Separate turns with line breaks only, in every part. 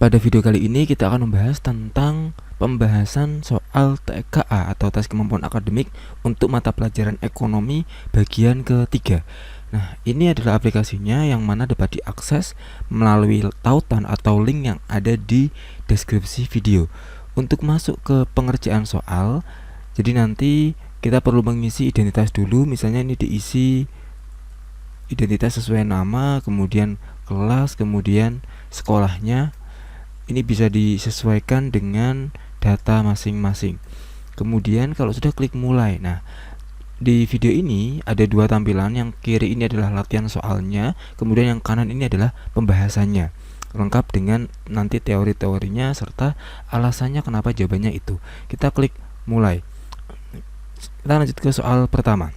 Pada video kali ini kita akan membahas tentang pembahasan soal TKA atau tes kemampuan akademik untuk mata pelajaran ekonomi bagian ketiga. Nah, ini adalah aplikasinya yang mana dapat diakses melalui tautan atau link yang ada di deskripsi video. Untuk masuk ke pengerjaan soal, jadi nanti kita perlu mengisi identitas dulu. Misalnya ini diisi identitas sesuai nama, kemudian kelas, kemudian sekolahnya. Ini bisa disesuaikan dengan data masing-masing. Kemudian kalau sudah klik mulai. Nah, di video ini ada dua tampilan. Yang kiri ini adalah latihan soalnya, kemudian yang kanan ini adalah pembahasannya, lengkap dengan nanti teori-teorinya serta alasannya kenapa jawabannya itu. Kita klik mulai. Kita lanjut ke soal pertama.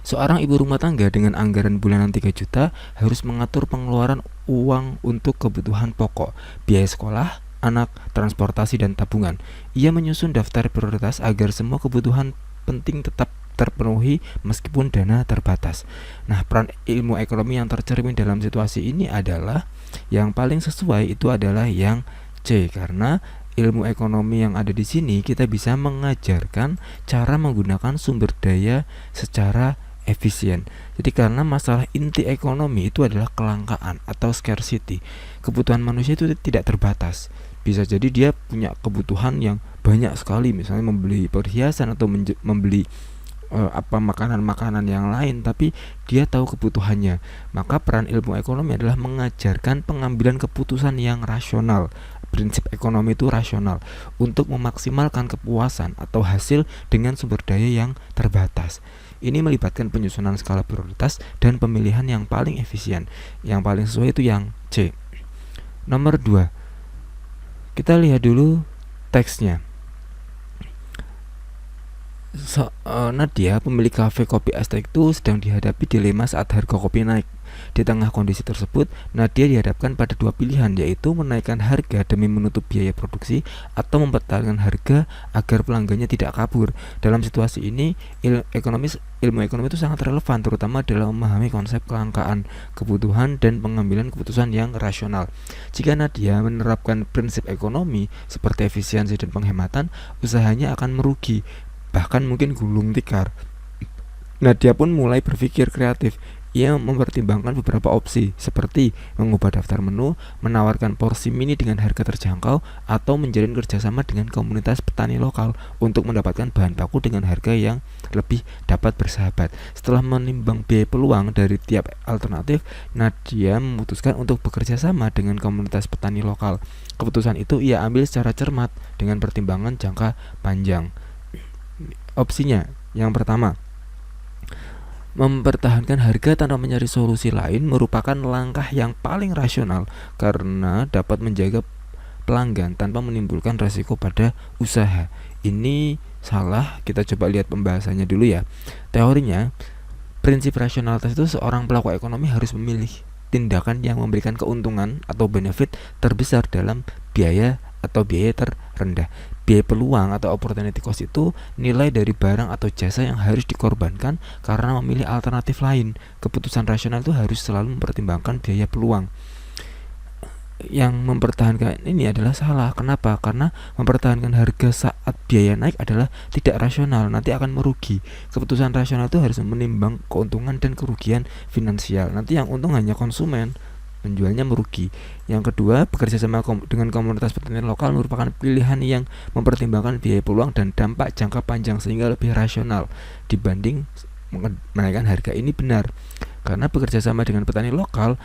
Seorang ibu rumah tangga dengan anggaran bulanan 3 juta harus mengatur pengeluaran uang untuk kebutuhan pokok, biaya sekolah, anak, transportasi, dan tabungan. Ia menyusun daftar prioritas agar semua kebutuhan penting tetap terpenuhi meskipun dana terbatas. Nah, peran ilmu ekonomi yang tercermin dalam situasi ini adalah yang paling sesuai itu adalah yang C, karena ilmu ekonomi yang ada di sini kita bisa mengajarkan cara menggunakan sumber daya secara efisien. Jadi karena masalah inti ekonomi itu adalah kelangkaan atau scarcity. Kebutuhan manusia itu tidak terbatas. Bisa jadi dia punya kebutuhan yang banyak sekali, misalnya membeli perhiasan atau membeli makanan-makanan yang lain, tapi dia tahu kebutuhannya. Maka peran ilmu ekonomi adalah mengajarkan pengambilan keputusan yang rasional. Prinsip ekonomi itu rasional untuk memaksimalkan kepuasan atau hasil dengan sumber daya yang terbatas. Ini melibatkan penyusunan skala prioritas dan pemilihan yang paling efisien. Yang paling sesuai itu yang C. Nomor 2. Kita lihat dulu teksnya. Nadia, pemilik kafe kopi Aztek itu sedang dihadapi dilema saat harga kopi naik. Di tengah kondisi tersebut, Nadia dihadapkan pada dua pilihan, yaitu menaikkan harga demi menutup biaya produksi atau mempertahankan harga agar pelanggannya tidak kabur. Dalam situasi ini, ilmu ekonomi itu sangat relevan, terutama dalam memahami konsep kelangkaan kebutuhan dan pengambilan keputusan yang rasional. Jika Nadia menerapkan prinsip ekonomi seperti efisiensi dan penghematan, usahanya akan merugi, bahkan mungkin gulung tikar. Nadia pun mulai berpikir kreatif. Ia mempertimbangkan beberapa opsi seperti mengubah daftar menu, menawarkan porsi mini dengan harga terjangkau, atau menjalin kerjasama dengan komunitas petani lokal untuk mendapatkan bahan baku dengan harga yang lebih dapat bersahabat. Setelah menimbang biaya peluang dari tiap alternatif, Nadia memutuskan untuk bekerja sama dengan komunitas petani lokal. Keputusan itu ia ambil secara cermat dengan pertimbangan jangka panjang. Opsinya, yang pertama, mempertahankan harga tanpa mencari solusi lain merupakan langkah yang paling rasional karena dapat menjaga pelanggan tanpa menimbulkan resiko pada usaha. Ini salah, kita coba lihat pembahasannya dulu ya. Teorinya, prinsip rasionalitas itu seorang pelaku ekonomi harus memilih tindakan yang memberikan keuntungan atau benefit terbesar dalam biaya terendah. Biaya peluang atau opportunity cost itu nilai dari barang atau jasa yang harus dikorbankan karena memilih alternatif lain. Keputusan rasional itu harus selalu mempertimbangkan biaya peluang. Yang mempertahankan ini adalah salah. Kenapa? Karena mempertahankan harga saat biaya naik adalah tidak rasional, nanti akan merugi. Keputusan rasional itu harus menimbang keuntungan dan kerugian finansial. Nanti yang untung hanya konsumen, menjualnya merugi. Yang kedua, bekerja sama dengan komunitas petani lokal merupakan pilihan yang mempertimbangkan biaya peluang dan dampak jangka panjang sehingga lebih rasional dibanding menaikkan harga. Ini benar karena bekerja sama dengan petani lokal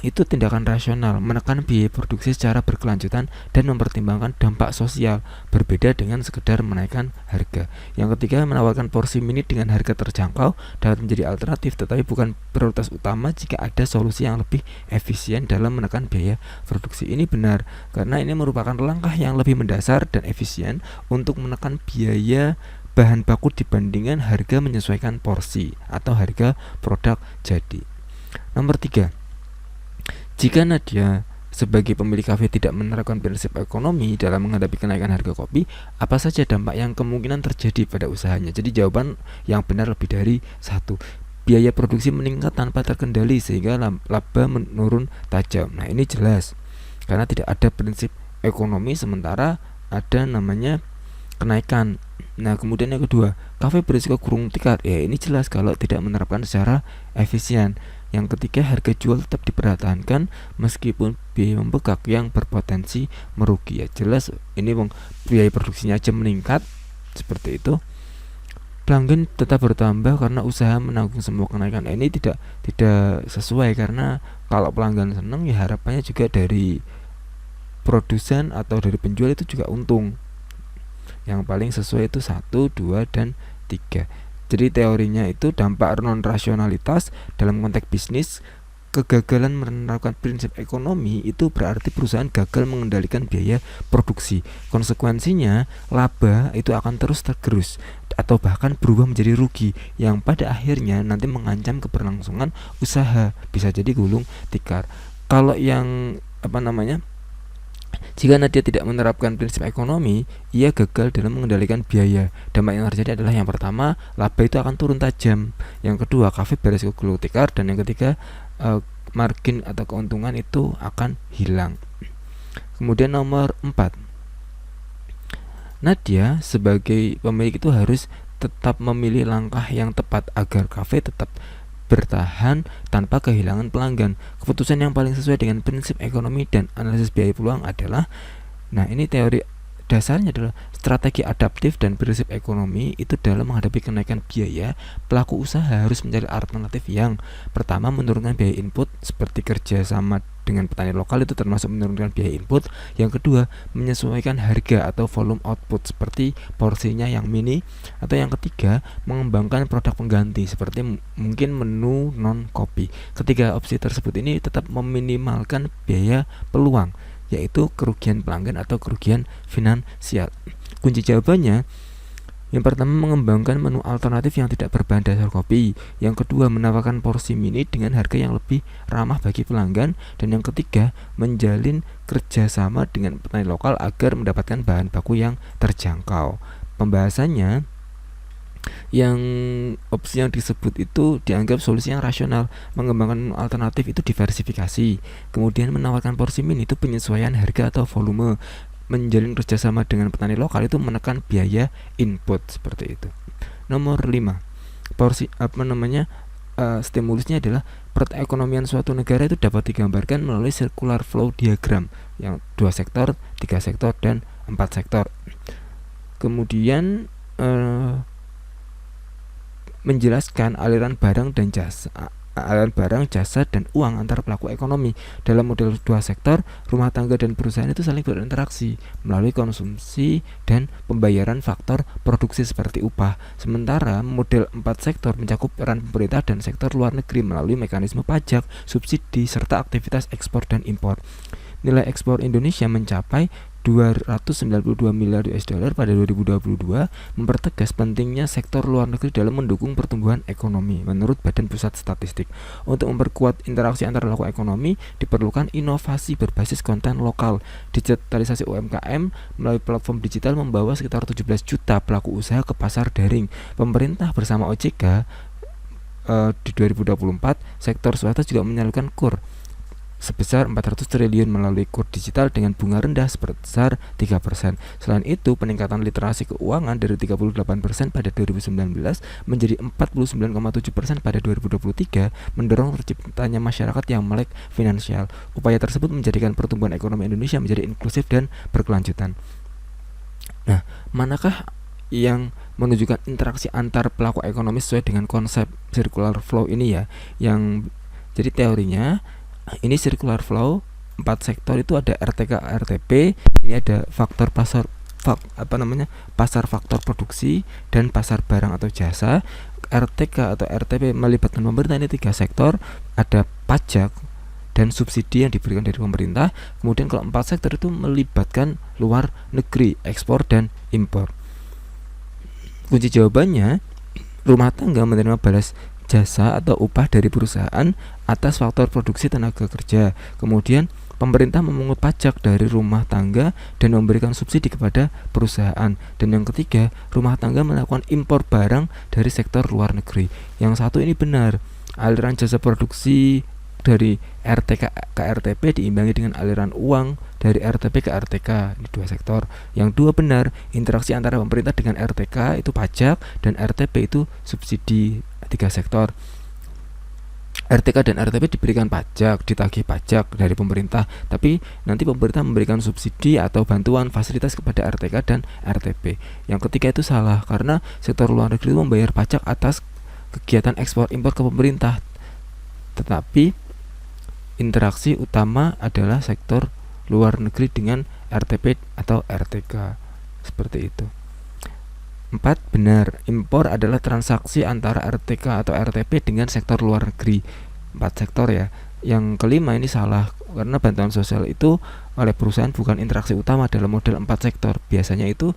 itu tindakan rasional, menekan biaya produksi secara berkelanjutan dan mempertimbangkan dampak sosial, berbeda dengan sekedar menaikkan harga. Yang ketiga, menawarkan porsi mini dengan harga terjangkau dapat menjadi alternatif, tetapi bukan prioritas utama jika ada solusi yang lebih efisien dalam menekan biaya produksi. Ini benar karena ini merupakan langkah yang lebih mendasar dan efisien untuk menekan biaya bahan baku dibandingkan harga menyesuaikan porsi atau harga produk jadi. Nomor 3. Jika Nadia sebagai pemilik kafe tidak menerapkan prinsip ekonomi dalam menghadapi kenaikan harga kopi, apa saja dampak yang kemungkinan terjadi pada usahanya? Jadi jawaban yang benar lebih dari satu. Biaya produksi meningkat tanpa terkendali sehingga laba menurun tajam. Nah, ini jelas. karena tidak ada prinsip ekonomi, sementara ada namanya kenaikan. Nah, kemudian yang kedua, kafe berisiko gulung tikar. Ya, ini jelas kalau tidak menerapkan secara efisien. Yang ketiga, harga jual tetap dipertahankan meskipun biaya membengkak yang berpotensi merugi. Ya, jelas ini biaya produksinya aja meningkat seperti itu. Pelanggan tetap bertambah karena usaha menanggung semua kenaikan. Ini tidak sesuai, karena kalau pelanggan senang ya harapannya juga dari produsen atau dari penjual itu juga untung. Yang paling sesuai itu 1, 2, dan 3. Jadi teorinya itu dampak non rasionalitas dalam konteks bisnis. Kegagalan menerapkan prinsip ekonomi itu berarti perusahaan gagal mengendalikan biaya produksi. Konsekuensinya laba itu akan terus tergerus atau bahkan berubah menjadi rugi yang pada akhirnya nanti mengancam keberlangsungan usaha, bisa jadi gulung tikar. Kalau yang jika Nadia tidak menerapkan prinsip ekonomi, ia gagal dalam mengendalikan biaya. Dampak yang terjadi adalah yang pertama, laba itu akan turun tajam. Yang kedua, kafe beresiko gulung tikar, dan yang ketiga, margin atau keuntungan itu akan hilang. Kemudian nomor 4, Nadia sebagai pemilik itu harus tetap memilih langkah yang tepat agar kafe tetap bertahan tanpa kehilangan pelanggan. Keputusan yang paling sesuai dengan prinsip ekonomi dan analisis biaya peluang adalah, nah ini teori dasarnya adalah strategi adaptif dan prinsip ekonomi itu dalam menghadapi kenaikan biaya. Pelaku usaha harus mencari alternatif yang pertama menurunkan biaya input seperti kerja sama dengan petani lokal, itu termasuk menurunkan biaya input. Yang kedua, menyesuaikan harga atau volume output seperti porsinya yang mini. Atau yang ketiga, mengembangkan produk pengganti seperti mungkin menu non kopi. Ketiga opsi tersebut ini tetap meminimalkan biaya peluang, yaitu kerugian pelanggan atau kerugian finansial. Kunci jawabannya, yang pertama mengembangkan menu alternatif yang tidak berbahan dasar kopi. Yang kedua, menawarkan porsi mini dengan harga yang lebih ramah bagi pelanggan. Dan yang ketiga, menjalin kerjasama dengan petani lokal agar mendapatkan bahan baku yang terjangkau. Pembahasannya, yang opsi yang disebut itu dianggap solusi yang rasional. Mengembangkan alternatif itu diversifikasi. Kemudian menawarkan porsi mini itu penyesuaian harga atau volume. Menjalin kerjasama dengan petani lokal itu menekan biaya input, seperti itu. Nomor 5, stimulusnya adalah perekonomian suatu negara itu dapat digambarkan melalui circular flow diagram yang 2 sektor, 3 sektor, dan 4 sektor. Kemudian menjelaskan aliran barang, jasa, dan uang antar pelaku ekonomi. Dalam model 2 sektor, rumah tangga dan perusahaan itu saling berinteraksi melalui konsumsi dan pembayaran faktor produksi seperti upah. Sementara model 4 sektor mencakup peran pemerintah dan sektor luar negeri melalui mekanisme pajak, subsidi, serta aktivitas ekspor dan impor. Nilai ekspor Indonesia mencapai 292 miliar US dollar pada 2022, mempertegas pentingnya sektor luar negeri dalam mendukung pertumbuhan ekonomi. Menurut Badan Pusat Statistik, untuk memperkuat interaksi antar pelaku ekonomi diperlukan inovasi berbasis konten lokal. Digitalisasi UMKM melalui platform digital membawa sekitar 17 juta pelaku usaha ke pasar daring. Pemerintah bersama OJK di 2024, sektor swasta juga menyalurkan KUR sebesar 400 triliun melalui KUR digital dengan bunga rendah sebesar 3%. Selain itu, peningkatan literasi keuangan dari 38% pada 2019 menjadi 49,7% pada 2023 mendorong terciptanya masyarakat yang melek finansial. Upaya tersebut menjadikan pertumbuhan ekonomi Indonesia menjadi inklusif dan berkelanjutan. Nah, manakah yang menunjukkan interaksi antar pelaku ekonomi sesuai dengan konsep circular flow ini ya? Jadi teorinya ini circular flow 4 sektor itu ada RTK, RTP, ini ada faktor pasar faktor produksi dan pasar barang atau jasa. RTK atau RTP melibatkan pemerintah, ini 3 sektor, ada pajak dan subsidi yang diberikan dari pemerintah. Kemudian kalau 4 sektor itu melibatkan luar negeri, ekspor dan impor. Kunci jawabannya, rumah tangga menerima balas jasa atau upah dari perusahaan atas faktor produksi tenaga kerja. Kemudian pemerintah memungut pajak dari rumah tangga dan memberikan subsidi kepada perusahaan. Dan yang ketiga, rumah tangga melakukan impor barang dari sektor luar negeri. Yang satu ini benar, aliran jasa produksi dari RTK ke RTP diimbangi dengan aliran uang dari RTP ke RTK. Ini 2 sektor. Yang 2 benar, interaksi antara pemerintah dengan RTK itu pajak dan RTP itu subsidi. 3 sektor. RTK dan RTP diberikan pajak, ditagih pajak dari pemerintah, tapi nanti pemerintah memberikan subsidi atau bantuan fasilitas kepada RTK dan RTP. Yang ketiga itu salah, karena sektor luar negeri itu membayar pajak atas kegiatan ekspor impor ke pemerintah, tetapi interaksi utama adalah sektor luar negeri dengan RTP atau RTK. Seperti itu. 4. Benar, impor adalah transaksi antara RTK atau RTP dengan sektor luar negeri. 4 sektor ya. Yang kelima ini salah, karena bantuan sosial itu oleh perusahaan bukan interaksi utama dalam model 4 sektor. Biasanya itu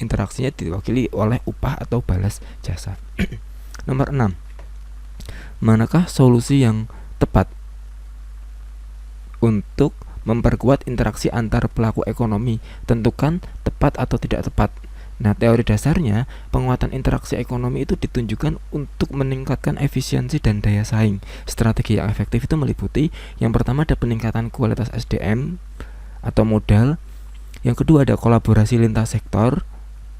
interaksinya diwakili oleh upah atau balas jasa. Nomor 6. Manakah solusi yang tepat untuk memperkuat interaksi antar pelaku ekonomi? Tentukan tepat atau tidak tepat. Nah, teori dasarnya, penguatan interaksi ekonomi itu ditunjukkan untuk meningkatkan efisiensi dan daya saing. Strategi yang efektif itu meliputi, yang pertama ada peningkatan kualitas SDM atau modal. Yang kedua ada kolaborasi lintas sektor,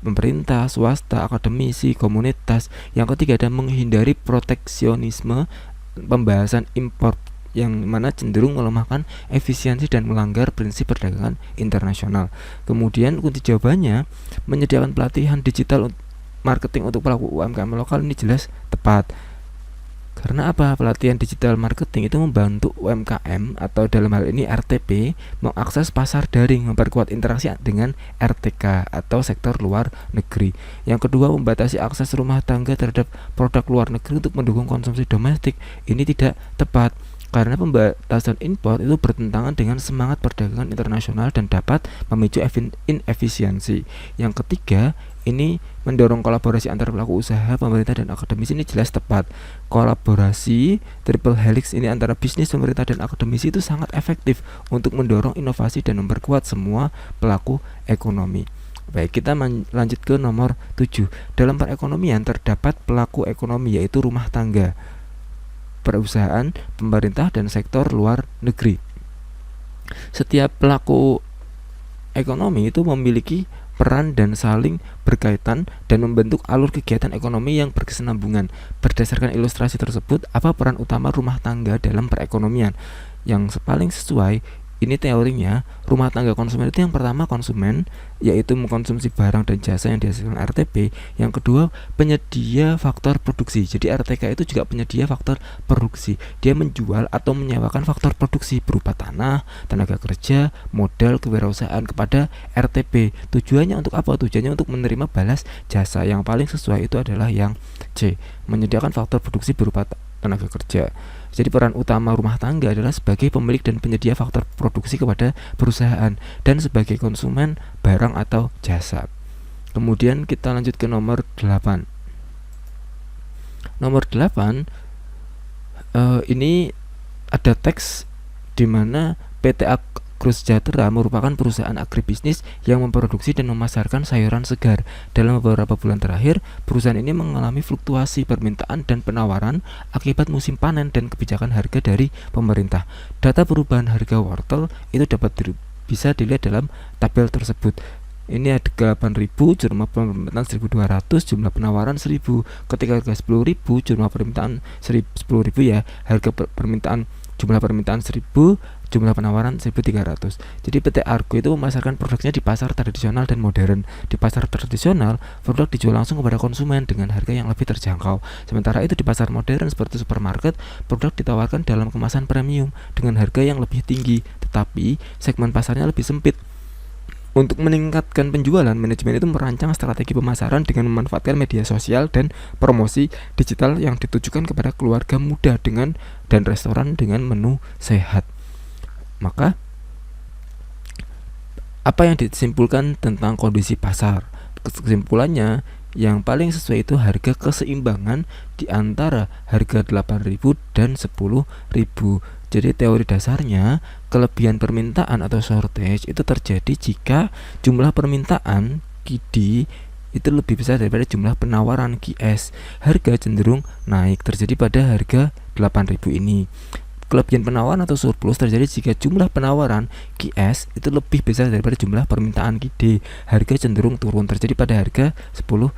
pemerintah, swasta, akademisi, komunitas. Yang ketiga ada menghindari proteksionisme, pembahasan impor yang mana cenderung melemahkan efisiensi dan melanggar prinsip perdagangan internasional. Kemudian kunci jawabannya, menyediakan pelatihan digital marketing untuk pelaku UMKM lokal ini jelas tepat. Karena apa? Pelatihan digital marketing itu membantu UMKM atau dalam hal ini RTP mengakses pasar daring, memperkuat interaksi dengan RTK atau sektor luar negeri. Yang kedua, membatasi akses rumah tangga terhadap produk luar negeri untuk mendukung konsumsi domestik. Ini tidak tepat, karena pembatasan impor itu bertentangan dengan semangat perdagangan internasional dan dapat memicu inefisiensi. Yang ketiga, ini mendorong kolaborasi antar pelaku usaha, pemerintah dan akademisi, ini jelas tepat. Kolaborasi triple helix ini antara bisnis, pemerintah dan akademisi itu sangat efektif untuk mendorong inovasi dan memperkuat semua pelaku ekonomi. Baik, kita lanjut ke nomor 7. Dalam perekonomian terdapat pelaku ekonomi yaitu rumah tangga, perusahaan, pemerintah, dan sektor luar negeri. Setiap pelaku ekonomi itu memiliki peran dan saling berkaitan dan membentuk alur kegiatan ekonomi yang berkesinambungan. Berdasarkan ilustrasi tersebut, apa peran utama rumah tangga dalam perekonomian? Yang paling sesuai ini teorinya, rumah tangga konsumen itu yang pertama konsumen, yaitu mengkonsumsi barang dan jasa yang dihasilkan RTP. Yang kedua, penyedia faktor produksi. Jadi RTK itu juga penyedia faktor produksi. Dia menjual atau menyewakan faktor produksi berupa tanah, tenaga kerja, modal, kewirausahaan kepada RTP. Tujuannya untuk apa? Tujuannya untuk menerima balas jasa. Yang paling sesuai itu adalah yang C, menyediakan faktor produksi berupa tenaga kerja. Jadi peran utama rumah tangga adalah sebagai pemilik dan penyedia faktor produksi kepada perusahaan dan sebagai konsumen barang atau jasa. Kemudian kita lanjut ke nomor 8. Nomor 8 ini ada teks di mana PT Agrosejahtera merupakan perusahaan agribisnis yang memproduksi dan memasarkan sayuran segar. Dalam beberapa bulan terakhir, perusahaan ini mengalami fluktuasi permintaan dan penawaran akibat musim panen dan kebijakan harga dari pemerintah. Data perubahan harga wortel itu bisa dilihat dalam tabel tersebut. Ini ada 8.000, jumlah permintaan 1.200, jumlah penawaran 1.000. Ketika harga 10.000, jumlah permintaan 10.000 ya. Harga permintaan, jumlah permintaan 1.000, jumlah penawaran 1.300. Jadi PT Argo itu memasarkan produknya di pasar tradisional dan modern. Di pasar tradisional, produk dijual langsung kepada konsumen dengan harga yang lebih terjangkau. Sementara itu di pasar modern seperti supermarket, produk ditawarkan dalam kemasan premium dengan harga yang lebih tinggi, tetapi segmen pasarnya lebih sempit. Untuk meningkatkan penjualan, manajemen itu merancang strategi pemasaran dengan memanfaatkan media sosial dan promosi digital yang ditujukan kepada keluarga muda dan restoran dengan menu sehat. Maka apa yang disimpulkan tentang kondisi pasar? Kesimpulannya, yang paling sesuai itu harga keseimbangan di antara harga 8.000 dan 10.000. Jadi teori dasarnya, kelebihan permintaan atau shortage itu terjadi jika jumlah permintaan QD itu lebih besar daripada jumlah penawaran QS. Harga cenderung naik terjadi pada harga 8.000 ini. Kelebihan penawaran atau surplus terjadi jika jumlah penawaran QS itu lebih besar daripada jumlah permintaan QD. Harga cenderung turun terjadi pada harga 10.000.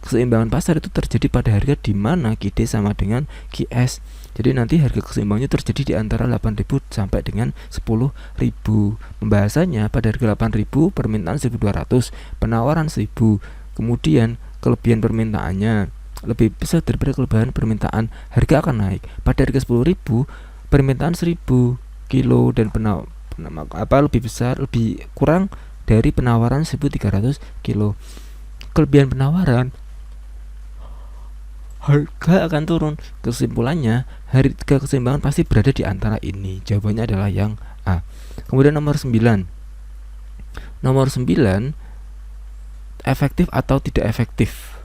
Keseimbangan pasar itu terjadi pada harga di mana QD sama dengan QS. Jadi nanti harga keseimbangannya terjadi di antara 8.000 sampai dengan 10.000. Pembahasannya pada harga 8.000 permintaan 1.200, penawaran 1.000. Kemudian kelebihan permintaannya lebih besar daripada kelebihan permintaan, harga akan naik. Pada harga 10.000 permintaan 1.000 kilo dan lebih besar, lebih kurang dari penawaran 1.300 kilo. Kelebihan penawaran, harga akan turun. Kesimpulannya, harga keseimbangan pasti berada di antara ini. Jawabannya adalah yang A. Kemudian nomor 9. Nomor 9, efektif atau tidak efektif.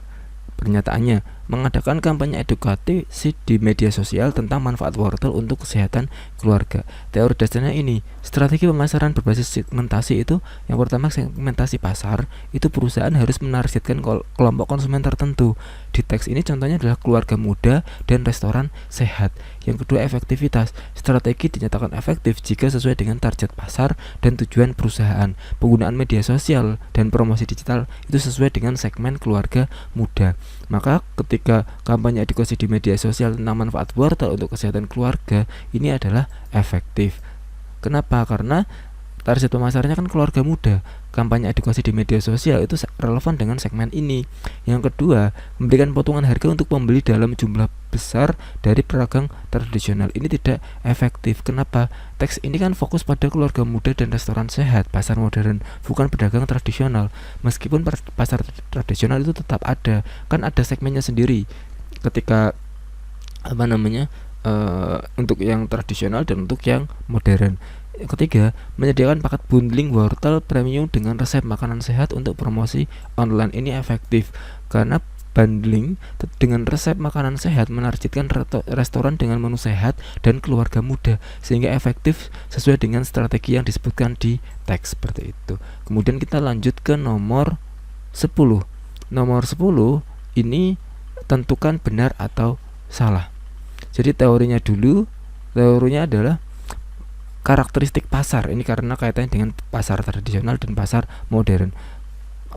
Pernyataannya, mengadakan kampanye edukatif di media sosial tentang manfaat wortel untuk kesehatan keluarga. Teori dasarnya ini, strategi pemasaran berbasis segmentasi itu, yang pertama segmentasi pasar, itu perusahaan harus menargetkan kelompok konsumen tertentu. Di teks ini contohnya adalah keluarga muda dan restoran sehat. Yang kedua, efektivitas. Strategi dinyatakan efektif jika sesuai dengan target pasar dan tujuan perusahaan. Penggunaan media sosial dan promosi digital itu sesuai dengan segmen keluarga muda. Maka ketika kampanye edukasi di media sosial tentang manfaat wortel untuk kesehatan keluarga, ini adalah efektif. Kenapa? Karena target pemasarannya kan keluarga muda. Kampanye edukasi di media sosial itu relevan dengan segmen ini. Yang kedua, memberikan potongan harga untuk pembeli dalam jumlah besar dari pedagang tradisional. Ini tidak efektif. Kenapa? Teks ini kan fokus pada keluarga muda dan restoran sehat, pasar modern, bukan pedagang tradisional. Meskipun pasar tradisional itu tetap ada, kan ada segmennya sendiri. Ketika untuk yang tradisional dan untuk yang modern. Ketiga, menyediakan paket bundling wortel premium dengan resep makanan sehat untuk promosi online. Ini efektif karena bundling dengan resep makanan sehat menargetkan restoran dengan menu sehat dan keluarga muda, sehingga efektif sesuai dengan strategi yang disebutkan di teks seperti itu. Kemudian kita lanjut ke nomor 10. Nomor 10 ini tentukan benar atau salah. Jadi teorinya adalah karakteristik pasar. Ini karena kaitannya dengan pasar tradisional dan pasar modern.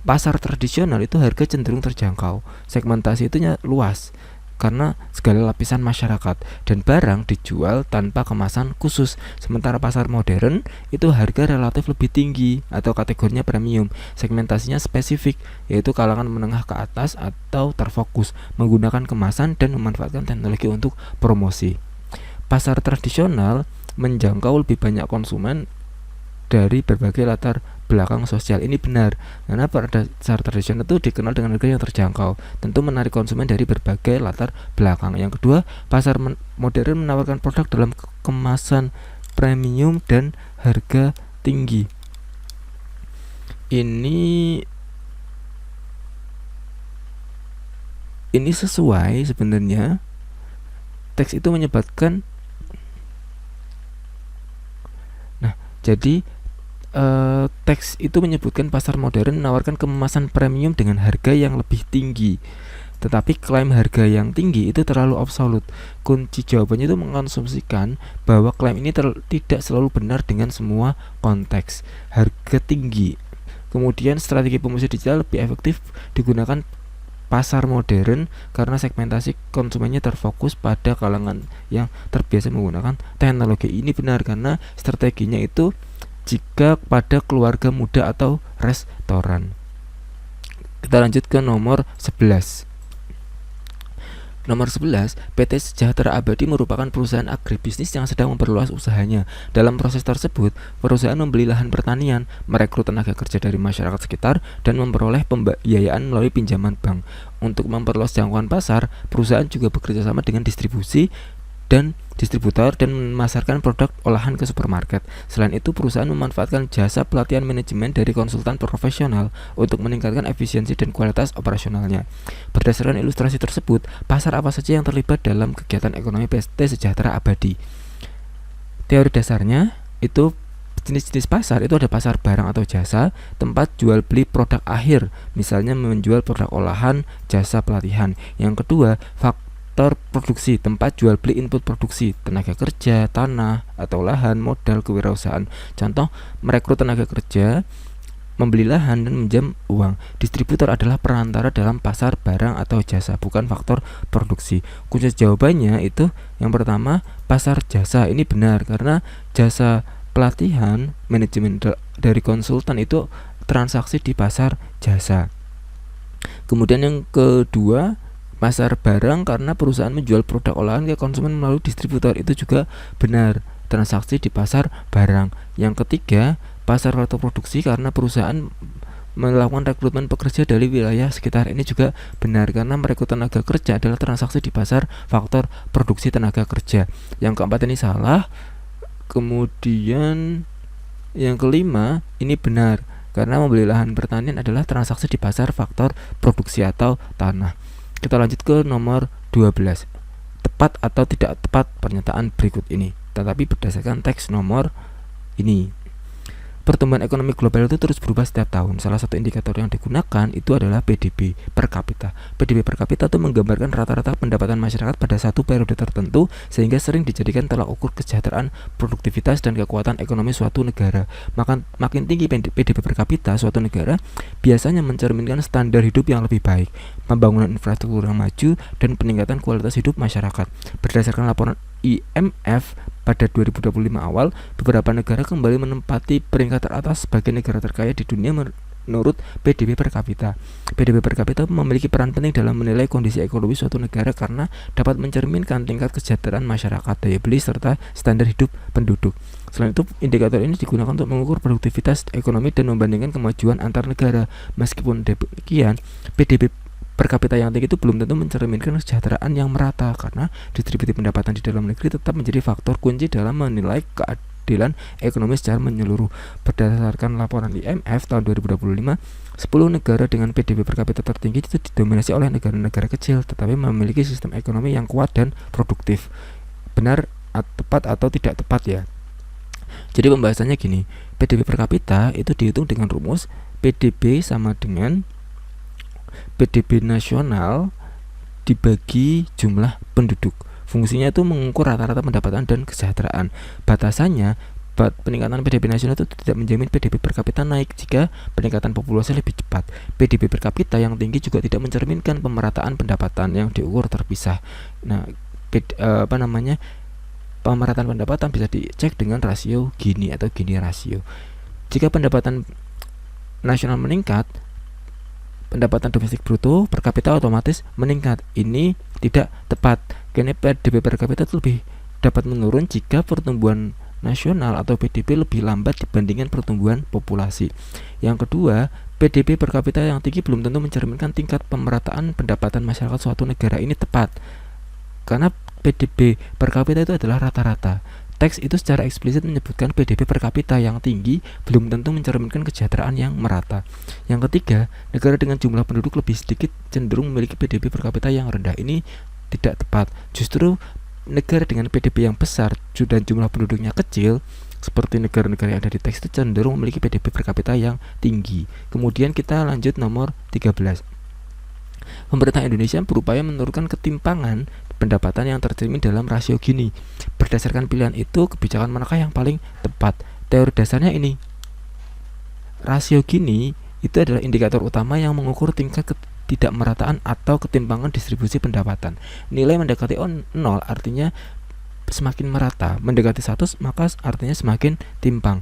Pasar tradisional itu harga cenderung terjangkau, segmentasi itu luas karena segala lapisan masyarakat dan barang dijual tanpa kemasan khusus. Sementara pasar modern itu harga relatif lebih tinggi atau kategorinya premium, segmentasinya spesifik, yaitu kalangan menengah ke atas atau terfokus, menggunakan kemasan dan memanfaatkan teknologi untuk promosi. Pasar tradisional menjangkau lebih banyak konsumen dari berbagai latar belakang sosial. Ini benar karena pasar tradisional itu dikenal dengan harga yang terjangkau, tentu menarik konsumen dari berbagai latar belakang. Yang kedua, pasar modern menawarkan produk dalam kemasan premium dan harga tinggi. Ini sesuai sebenarnya. Teks itu menyebutkan. Jadi teks itu menyebutkan pasar modern menawarkan kemasan premium dengan harga yang lebih tinggi. Tetapi klaim harga yang tinggi itu terlalu absolut. Kunci jawabannya itu mengkonsumsikan bahwa klaim ini tidak selalu benar dengan semua konteks. Harga tinggi. Kemudian strategi promosi digital lebih efektif digunakan pasar modern karena segmentasi konsumennya terfokus pada kalangan yang terbiasa menggunakan teknologi. Ini benar karena strateginya itu jika pada keluarga muda atau restoran. Kita lanjut ke nomor 11. Nomor 11, PT Sejahtera Abadi merupakan perusahaan agribisnis yang sedang memperluas usahanya. Dalam proses tersebut, perusahaan membeli lahan pertanian, merekrut tenaga kerja dari masyarakat sekitar, dan memperoleh pembiayaan melalui pinjaman bank. Untuk memperluas jangkauan pasar, perusahaan juga bekerja sama dengan distributor dan memasarkan produk olahan ke supermarket. Selain itu, perusahaan memanfaatkan jasa pelatihan manajemen dari konsultan profesional untuk meningkatkan efisiensi dan kualitas operasionalnya. Berdasarkan ilustrasi tersebut, pasar apa saja yang terlibat dalam kegiatan ekonomi PT Sejahtera Abadi? Teori dasarnya itu jenis-jenis pasar itu ada pasar barang atau jasa, tempat jual beli produk akhir, misalnya menjual produk olahan, jasa pelatihan. Yang kedua, faktor produksi, tempat jual beli input produksi, tenaga kerja, tanah atau lahan, modal, kewirausahaan. Contoh, merekrut tenaga kerja, membeli lahan, dan meminjam uang. Distributor adalah perantara dalam pasar barang atau jasa, bukan faktor produksi. Kunci jawabannya itu yang pertama, pasar jasa. Ini benar karena jasa pelatihan manajemen dari konsultan itu transaksi di pasar jasa. Kemudian yang kedua, pasar barang karena perusahaan menjual produk olahan ke konsumen melalui distributor, itu juga benar, transaksi di pasar barang. Yang ketiga, pasar atau produksi karena perusahaan melakukan rekrutmen pekerja dari wilayah sekitar, ini juga benar karena merekrut tenaga kerja adalah transaksi di pasar faktor produksi tenaga kerja. Yang keempat ini salah. Kemudian yang kelima ini benar karena membeli lahan pertanian adalah transaksi di pasar faktor produksi atau tanah. Kita lanjut ke nomor 12. Tepat atau tidak tepat pernyataan berikut ini, tetapi berdasarkan teks nomor ini. Pertumbuhan ekonomi global itu terus berubah setiap tahun. Salah satu indikator yang digunakan itu adalah PDB per kapita. PDB per kapita itu menggambarkan rata-rata pendapatan masyarakat pada satu periode tertentu, sehingga sering dijadikan tolak ukur kesejahteraan, produktivitas, dan kekuatan ekonomi suatu negara. Makin tinggi PDB per kapita suatu negara, biasanya mencerminkan standar hidup yang lebih baik, pembangunan infrastruktur yang maju, dan peningkatan kualitas hidup masyarakat. Berdasarkan laporan IMF pada 2025 awal, beberapa negara kembali menempati peringkat teratas sebagai negara terkaya di dunia menurut PDB per kapita. PDB per kapita memiliki peran penting dalam menilai kondisi ekonomi suatu negara karena dapat mencerminkan tingkat kesejahteraan masyarakat, daya beli, serta standar hidup penduduk. Selain itu, indikator ini digunakan untuk mengukur produktivitas ekonomi dan membandingkan kemajuan antar negara. Meskipun demikian, PDB per kapita yang tinggi itu belum tentu mencerminkan kesejahteraan yang merata karena distribusi pendapatan di dalam negeri tetap menjadi faktor kunci dalam menilai keadilan ekonomi secara menyeluruh. Berdasarkan laporan IMF tahun 2025, 10 negara dengan PDB per kapita tertinggi itu didominasi oleh negara-negara kecil tetapi memiliki sistem ekonomi yang kuat dan produktif. Benar, tepat atau tidak tepat ya. Jadi pembahasannya gini, PDB per kapita itu dihitung dengan rumus PDB sama dengan PDB nasional dibagi jumlah penduduk. Fungsinya itu mengukur rata-rata pendapatan dan kesejahteraan. Batasannya, peningkatan PDB nasional itu tidak menjamin PDB per kapita naik jika peningkatan populasi lebih cepat. PDB per kapita yang tinggi juga tidak mencerminkan pemerataan pendapatan yang diukur terpisah. Nah, pemerataan pendapatan bisa dicek dengan rasio Gini atau Gini rasio. Jika pendapatan nasional meningkat, pendapatan domestik bruto per kapita otomatis meningkat. Ini tidak tepat karena PDB per kapita itu lebih dapat menurun jika pertumbuhan nasional atau PDB lebih lambat dibandingkan pertumbuhan populasi. Yang kedua, PDB per kapita yang tinggi belum tentu mencerminkan tingkat pemerataan pendapatan masyarakat suatu negara. Ini tepat karena PDB per kapita itu adalah rata-rata. Teks itu secara eksplisit menyebutkan PDB per kapita yang tinggi belum tentu mencerminkan kesejahteraan yang merata. Yang ketiga, negara dengan jumlah penduduk lebih sedikit cenderung memiliki PDB per kapita yang rendah. Ini tidak tepat. Justru negara dengan PDB yang besar dan jumlah penduduknya kecil, seperti negara-negara yang ada di teks, itu cenderung memiliki PDB per kapita yang tinggi. Kemudian kita lanjut nomor 13. Pemerintah Indonesia berupaya menurunkan ketimpangan pendapatan yang tercermin dalam rasio Gini. Berdasarkan pilihan itu, kebijakan manakah yang paling tepat? Teori dasarnya ini. Rasio Gini itu adalah indikator utama yang mengukur tingkat ketidakmerataan atau ketimpangan distribusi pendapatan. Nilai mendekati 0 artinya semakin merata, mendekati 100 maka artinya semakin timpang.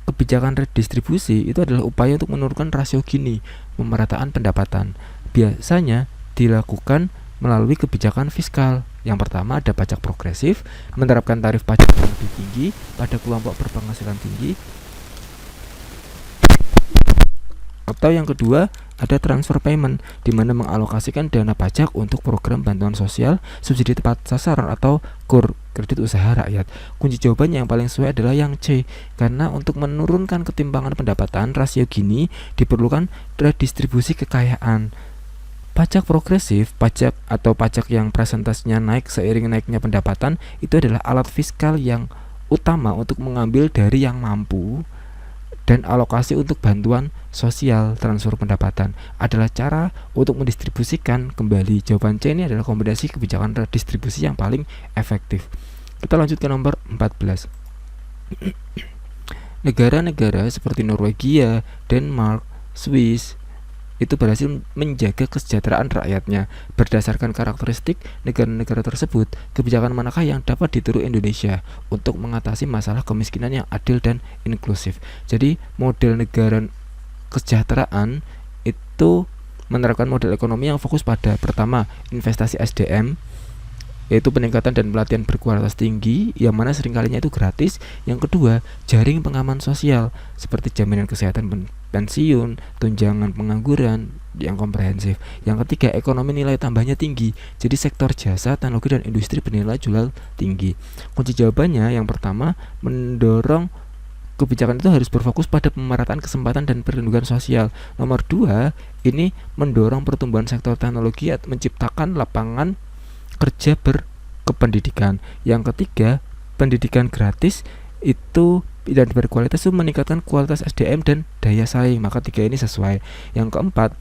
Kebijakan redistribusi itu adalah upaya untuk menurunkan rasio Gini, pemerataan pendapatan. Biasanya dilakukan melalui kebijakan fiskal. Yang pertama ada pajak progresif, menerapkan tarif pajak yang lebih tinggi pada kelompok berpenghasilan tinggi. Atau yang kedua ada transfer payment, di mana mengalokasikan dana pajak untuk program bantuan sosial, subsidi tepat sasaran atau KUR, kredit usaha rakyat. Kunci jawabannya yang paling sesuai adalah yang C, karena untuk menurunkan ketimpangan pendapatan rasio Gini diperlukan redistribusi kekayaan. Pajak progresif, pajak atau pajak yang presentasinya naik seiring naiknya pendapatan, itu adalah alat fiskal yang utama untuk mengambil dari yang mampu dan alokasi untuk bantuan sosial transfer pendapatan adalah cara untuk mendistribusikan kembali. Jawaban C ini adalah kombinasi kebijakan redistribusi yang paling efektif. Kita lanjut ke nomor 14. Negara-negara seperti Norwegia, Denmark, Swiss itu berhasil menjaga kesejahteraan rakyatnya. Berdasarkan karakteristik negara-negara tersebut, kebijakan manakah yang dapat ditiru Indonesia untuk mengatasi masalah kemiskinan yang adil dan inklusif? Jadi model negara kesejahteraan itu menerapkan model ekonomi yang fokus pada pertama, investasi SDM, yaitu peningkatan dan pelatihan berkualitas tinggi yang mana seringkalinya itu gratis. Yang kedua, jaring pengaman sosial seperti jaminan kesehatan pensiun, tunjangan pengangguran yang komprehensif. Yang ketiga, ekonomi nilai tambahnya tinggi, jadi sektor jasa, teknologi, dan industri bernilai jual tinggi. Kunci jawabannya yang pertama, mendorong kebijakan itu harus berfokus pada pemerataan kesempatan dan perlindungan sosial. Nomor 2, ini mendorong pertumbuhan sektor teknologi atau menciptakan lapangan kerja berkependidikan. Yang ketiga, pendidikan gratis itu dan berkualitas itu meningkatkan kualitas SDM dan daya saing, maka 3 ini sesuai. Yang keempat,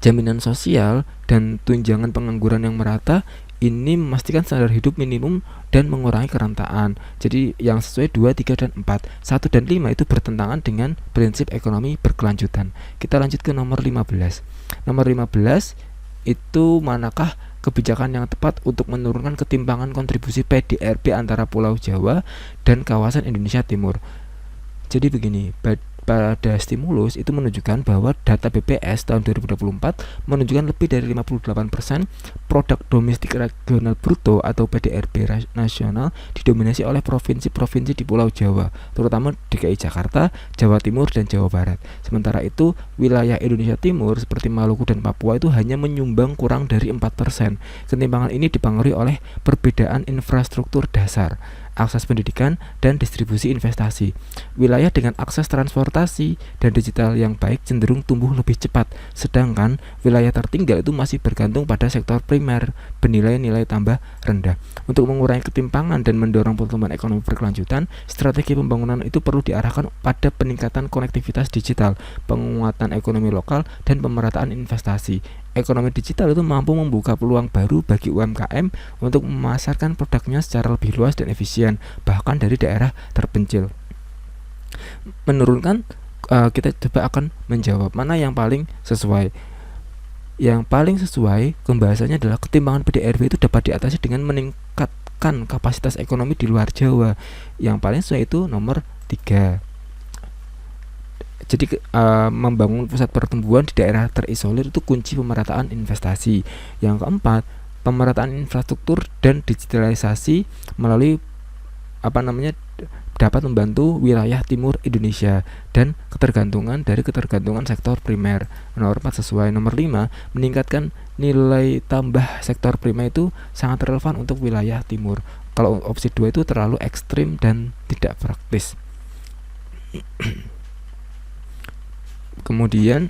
jaminan sosial dan tunjangan pengangguran yang merata ini memastikan standar hidup minimum dan mengurangi kerentaan. Jadi yang sesuai 2, 3, dan 4. 1 dan 5 itu bertentangan dengan prinsip ekonomi berkelanjutan. Kita lanjut ke nomor 15. Nomor 15 itu manakah kebijakan yang tepat untuk menurunkan ketimpangan kontribusi PDRB antara Pulau Jawa dan kawasan Indonesia Timur? Jadi begini, pada stimulus itu menunjukkan bahwa data BPS tahun 2024 menunjukkan lebih dari 58% produk domestik regional bruto atau PDRB nasional didominasi oleh provinsi-provinsi di Pulau Jawa, terutama DKI Jakarta, Jawa Timur, dan Jawa Barat. Sementara itu, wilayah Indonesia Timur seperti Maluku dan Papua itu hanya menyumbang kurang dari 4%. Ketimpangan ini dipengaruhi oleh perbedaan infrastruktur dasar, akses pendidikan, dan distribusi investasi. Wilayah dengan akses transportasi dan digital yang baik cenderung tumbuh lebih cepat, sedangkan wilayah tertinggal itu masih bergantung pada sektor primer bernilai nilai tambah rendah. Untuk mengurangi ketimpangan dan mendorong pertumbuhan ekonomi berkelanjutan, strategi pembangunan itu perlu diarahkan pada peningkatan konektivitas digital, penguatan ekonomi lokal, dan pemerataan investasi. Ekonomi digital itu mampu membuka peluang baru bagi UMKM untuk memasarkan produknya secara lebih luas dan efisien, bahkan dari daerah terpencil. Menurunkan, kita coba akan menjawab mana yang paling sesuai. Yang paling sesuai pembahasannya adalah ketimpangan PDRB itu dapat diatasi dengan meningkatkan kapasitas ekonomi di luar Jawa. Yang paling sesuai itu nomor 3. Jadi membangun pusat pertumbuhan di daerah terisolir itu kunci pemerataan investasi. Yang keempat, pemerataan infrastruktur dan digitalisasi melalui dapat membantu wilayah timur Indonesia dan ketergantungan sektor primer. Nomor 4 sesuai. Nomor 5, meningkatkan nilai tambah sektor primer itu sangat relevan untuk wilayah timur. Kalau opsi 2 itu terlalu ekstrim dan tidak praktis. Kemudian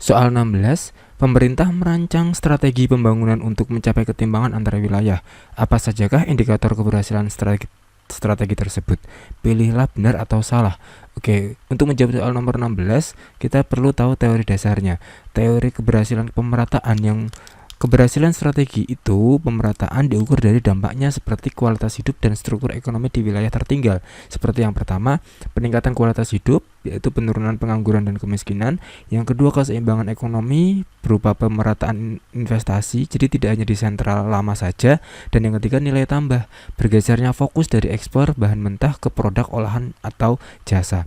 soal 16, pemerintah merancang strategi pembangunan untuk mencapai ketimpangan antara wilayah. Apa sajakah indikator keberhasilan strategi tersebut? Pilihlah benar atau salah. Oke, untuk menjawab soal nomor 16, kita perlu tahu teori dasarnya. Teori keberhasilan pemerataan yang keberhasilan strategi itu pemerataan diukur dari dampaknya seperti kualitas hidup dan struktur ekonomi di wilayah tertinggal. Seperti yang pertama, peningkatan kualitas hidup, yaitu penurunan pengangguran dan kemiskinan. Yang kedua, keseimbangan ekonomi berupa pemerataan investasi, jadi tidak hanya di sentral lama saja. Dan yang ketiga, nilai tambah, bergesernya fokus dari ekspor bahan mentah ke produk olahan atau jasa.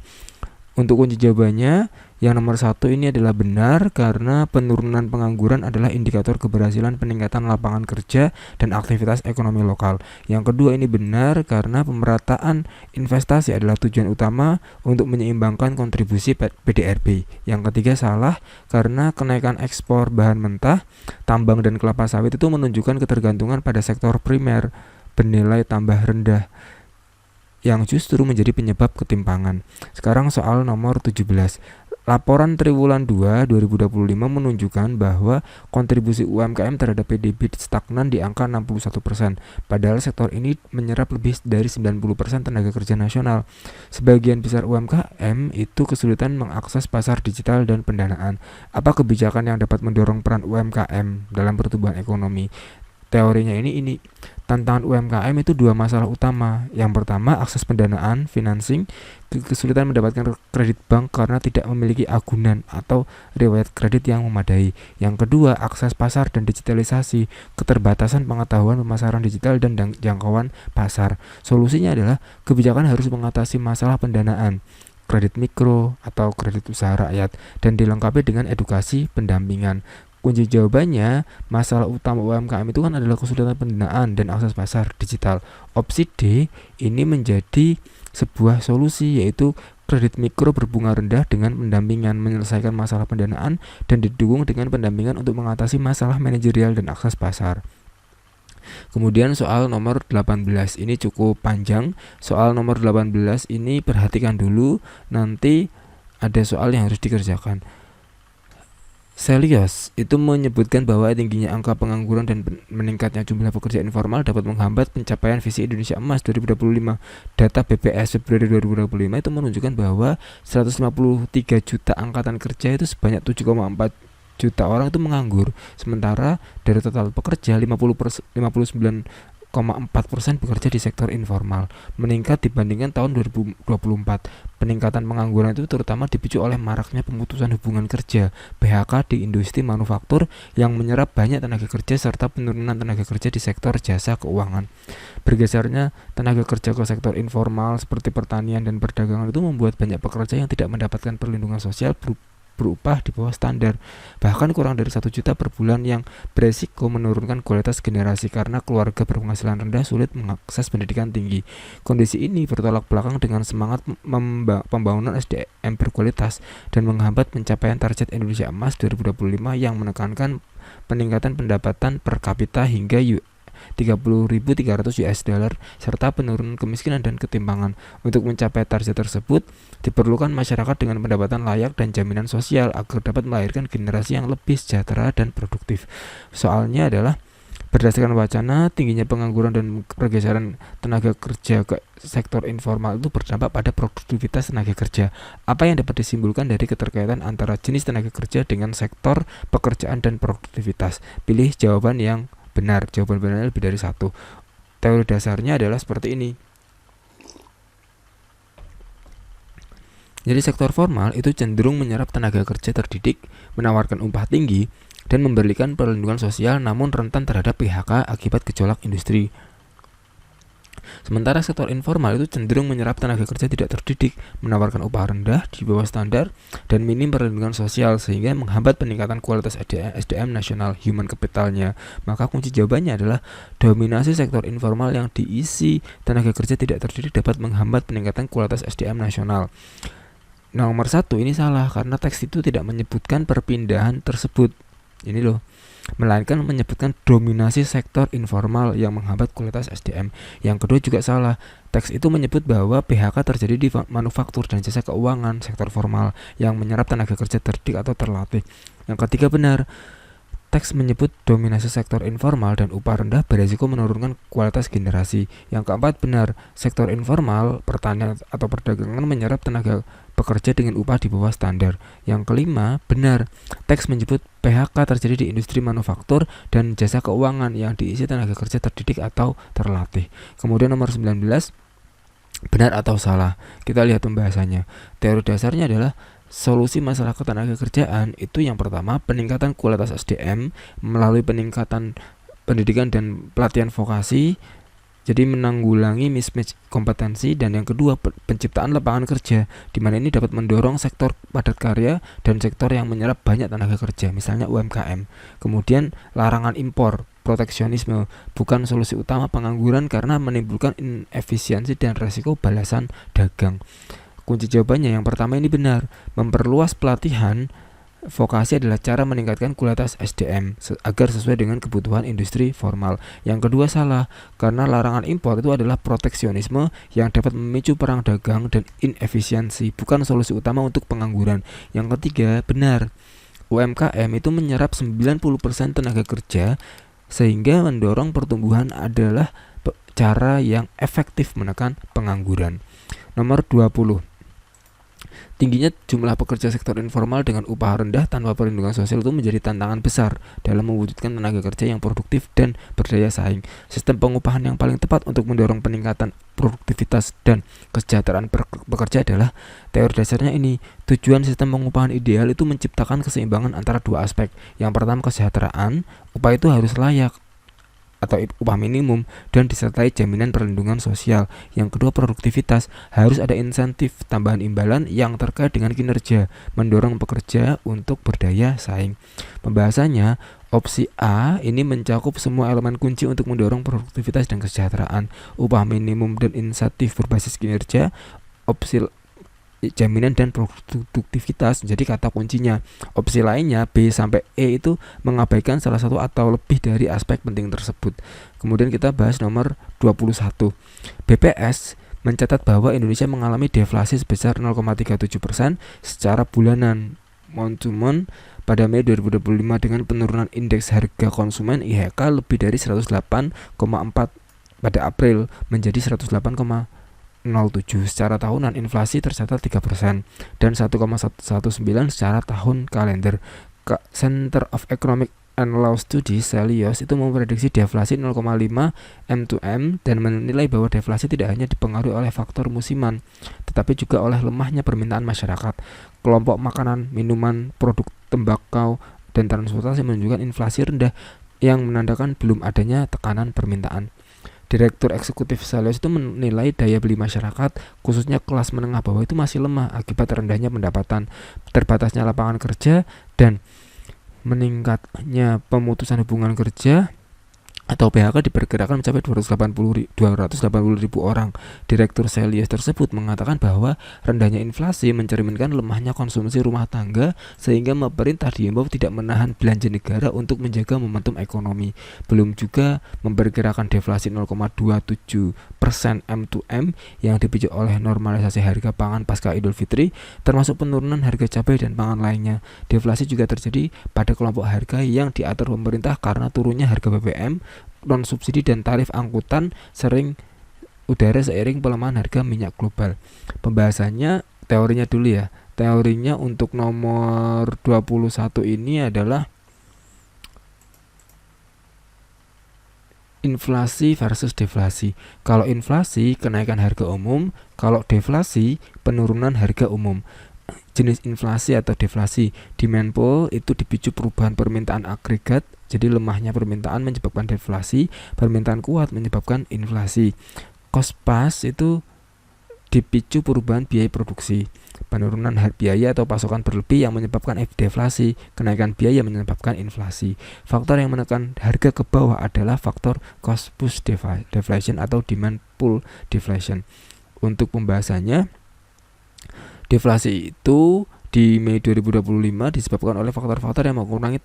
Untuk kunci jawabannya, yang nomor 1 ini adalah benar karena penurunan pengangguran adalah indikator keberhasilan peningkatan lapangan kerja dan aktivitas ekonomi lokal. Yang kedua ini benar karena pemerataan investasi adalah tujuan utama untuk menyeimbangkan kontribusi PDRB. Yang ketiga salah karena kenaikan ekspor bahan mentah, tambang, dan kelapa sawit itu menunjukkan ketergantungan pada sektor primer bernilai tambah rendah yang justru menjadi penyebab ketimpangan. Sekarang soal nomor 17. Laporan triwulan 2 2025 menunjukkan bahwa kontribusi UMKM terhadap PDB stagnan di angka 61%, padahal sektor ini menyerap lebih dari 90% tenaga kerja nasional. Sebagian besar UMKM itu kesulitan mengakses pasar digital dan pendanaan. Apa kebijakan yang dapat mendorong peran UMKM dalam pertumbuhan ekonomi? Teorinya ini tantangan UMKM itu dua masalah utama. Yang pertama, akses pendanaan, financing, kesulitan mendapatkan kredit bank karena tidak memiliki agunan atau riwayat kredit yang memadai. Yang kedua, akses pasar dan digitalisasi, keterbatasan pengetahuan pemasaran digital dan jangkauan pasar. Solusinya adalah kebijakan harus mengatasi masalah pendanaan, kredit mikro atau kredit usaha rakyat, dan dilengkapi dengan edukasi pendampingan. Kunci jawabannya, masalah utama UMKM itu kan adalah kesulitan pendanaan dan akses pasar digital. Opsi D ini menjadi sebuah solusi, yaitu kredit mikro berbunga rendah dengan pendampingan menyelesaikan masalah pendanaan dan didukung dengan pendampingan untuk mengatasi masalah manajerial dan akses pasar. Kemudian soal nomor 18 ini cukup panjang. Soal nomor 18 ini perhatikan dulu, nanti ada soal yang harus dikerjakan. Selios itu menyebutkan bahwa tingginya angka pengangguran dan meningkatnya jumlah pekerja informal dapat menghambat pencapaian visi Indonesia Emas 2025. Data BPS Februari 2025 itu menunjukkan bahwa 153 juta angkatan kerja itu sebanyak 7,4 juta orang itu menganggur. Sementara dari total pekerja 59,4% bekerja di sektor informal, meningkat dibandingkan tahun 2024. Peningkatan pengangguran itu terutama dipicu oleh maraknya pemutusan hubungan kerja (PHK) di industri manufaktur yang menyerap banyak tenaga kerja serta penurunan tenaga kerja di sektor jasa keuangan. Bergesernya tenaga kerja ke sektor informal seperti pertanian dan perdagangan itu membuat banyak pekerja yang tidak mendapatkan perlindungan sosial berupah di bawah standar, bahkan kurang dari 1 juta per bulan, yang beresiko menurunkan kualitas generasi karena keluarga berpenghasilan rendah sulit mengakses pendidikan tinggi. Kondisi ini bertolak belakang dengan semangat pembangunan SDM berkualitas dan menghambat pencapaian target Indonesia Emas 2025 yang menekankan peningkatan pendapatan per kapita hingga $30.300 serta penurunan kemiskinan dan ketimpangan. Untuk mencapai target tersebut, diperlukan masyarakat dengan pendapatan layak dan jaminan sosial agar dapat melahirkan generasi yang lebih sejahtera dan produktif. Soalnya adalah berdasarkan wacana, tingginya pengangguran dan pergeseran tenaga kerja ke sektor informal itu berdampak pada produktivitas tenaga kerja. Apa yang dapat disimpulkan dari keterkaitan antara jenis tenaga kerja dengan sektor pekerjaan dan produktivitas? Pilih jawaban yang benar. Jawaban benarnya lebih dari satu. Teori dasarnya adalah seperti ini. Jadi sektor formal itu cenderung menyerap tenaga kerja terdidik, menawarkan upah tinggi, dan memberikan perlindungan sosial, namun rentan terhadap PHK akibat gejolak industri. Sementara sektor informal itu cenderung menyerap tenaga kerja tidak terdidik, menawarkan upah rendah di bawah standar, dan minim perlindungan sosial, sehingga menghambat peningkatan kualitas SDM nasional, human capitalnya. Maka kunci jawabannya adalah dominasi sektor informal yang diisi tenaga kerja tidak terdidik dapat menghambat peningkatan kualitas SDM nasional. Nomor 1 ini salah karena teks itu tidak menyebutkan perpindahan tersebut. Ini loh, melainkan menyebutkan dominasi sektor informal yang menghambat kualitas SDM. Yang kedua juga salah. Teks itu menyebut bahwa PHK terjadi di manufaktur dan jasa keuangan, sektor formal, yang menyerap tenaga kerja terdidik atau terlatih. Yang ketiga benar. Teks menyebut dominasi sektor informal dan upah rendah beresiko menurunkan kualitas generasi. Yang keempat benar. Sektor informal, pertanian atau perdagangan menyerap tenaga pekerja dengan upah di bawah standar. Yang kelima benar. Teks menyebut PHK terjadi di industri manufaktur dan jasa keuangan yang diisi tenaga kerja terdidik atau terlatih. Kemudian nomor 19, benar atau salah? Kita lihat pembahasannya. Teori dasarnya adalah solusi masalah ketenaga kerjaan itu yang pertama peningkatan kualitas SDM melalui peningkatan pendidikan dan pelatihan vokasi, jadi menanggulangi mismatch kompetensi, dan yang kedua penciptaan lapangan kerja, di mana ini dapat mendorong sektor padat karya dan sektor yang menyerap banyak tenaga kerja, misalnya UMKM. Kemudian larangan impor, proteksionisme bukan solusi utama pengangguran karena menimbulkan inefisiensi dan resiko balasan dagang. Kunci jawabannya yang pertama ini benar. Memperluas pelatihan vokasi adalah cara meningkatkan kualitas SDM agar sesuai dengan kebutuhan industri formal. Yang kedua salah, karena larangan impor itu adalah proteksionisme yang dapat memicu perang dagang dan inefisiensi, bukan solusi utama untuk pengangguran. Yang ketiga benar, UMKM itu menyerap 90% tenaga kerja, sehingga mendorong pertumbuhan adalah cara yang efektif menekan pengangguran. Nomor 20. Tingginya jumlah pekerja sektor informal dengan upah rendah tanpa perlindungan sosial itu menjadi tantangan besar dalam mewujudkan tenaga kerja yang produktif dan berdaya saing. Sistem pengupahan yang paling tepat untuk mendorong peningkatan produktivitas dan kesejahteraan pekerja adalah teori dasarnya ini. Tujuan sistem pengupahan ideal itu menciptakan keseimbangan antara dua aspek. Yang pertama kesejahteraan, upah itu harus layak atau upah minimum dan disertai jaminan perlindungan sosial. Yang kedua produktivitas, harus ada insentif tambahan imbalan yang terkait dengan kinerja, mendorong pekerja untuk berdaya saing. Pembahasannya, opsi A ini mencakup semua elemen kunci untuk mendorong produktivitas dan kesejahteraan, upah minimum dan insentif berbasis kinerja. Opsi jaminan dan produktivitas jadi kata kuncinya. Opsi lainnya B sampai E itu mengabaikan salah satu atau lebih dari aspek penting tersebut. Kemudian kita bahas nomor 21. BPS mencatat bahwa Indonesia mengalami deflasi sebesar 0,37% secara bulanan month-to-month pada Mei 2025 dengan penurunan indeks harga konsumen IHK lebih dari 108,4 pada April menjadi 108,07. Secara tahunan inflasi tercatat 3% dan 1,19 secara tahun kalender. Center of Economic and Law Studies Celios itu memprediksi deflasi 0,5 M2M dan menilai bahwa deflasi tidak hanya dipengaruhi oleh faktor musiman tetapi juga oleh lemahnya permintaan masyarakat. Kelompok makanan, minuman, produk tembakau dan transportasi menunjukkan inflasi rendah yang menandakan belum adanya tekanan permintaan. Direktur Eksekutif Celios itu menilai daya beli masyarakat, khususnya kelas menengah bawah itu masih lemah akibat rendahnya pendapatan, terbatasnya lapangan kerja, dan meningkatnya pemutusan hubungan kerja atau PHK diperkirakan mencapai 280 ribu orang. Direktur Celios tersebut mengatakan bahwa rendahnya inflasi mencerminkan lemahnya konsumsi rumah tangga sehingga pemerintah diimbau tidak menahan belanja negara untuk menjaga momentum ekonomi. Belum juga memperkirakan deflasi 0,27% M2M yang dipicu oleh normalisasi harga pangan pasca Idul Fitri, termasuk penurunan harga cabai dan pangan lainnya. Deflasi juga terjadi pada kelompok harga yang diatur pemerintah karena turunnya harga BBM, non subsidi dan tarif angkutan udara seiring pelemahan harga minyak global. Pembahasannya teorinya dulu ya. Teorinya untuk nomor 21 ini adalah inflasi versus deflasi. Kalau inflasi kenaikan harga umum, kalau deflasi penurunan harga umum. Jenis inflasi atau deflasi, demand pull itu dipicu perubahan permintaan agregat, jadi lemahnya permintaan menyebabkan deflasi, permintaan kuat menyebabkan inflasi. Cost push itu dipicu perubahan biaya produksi, penurunan biaya atau pasokan berlebih yang menyebabkan deflasi, kenaikan biaya menyebabkan inflasi. Faktor yang menekan harga ke bawah adalah faktor cost push deflation atau demand pull deflation. Untuk pembahasannya, deflasi itu di Mei 2025 disebabkan oleh faktor-faktor yang mengurangi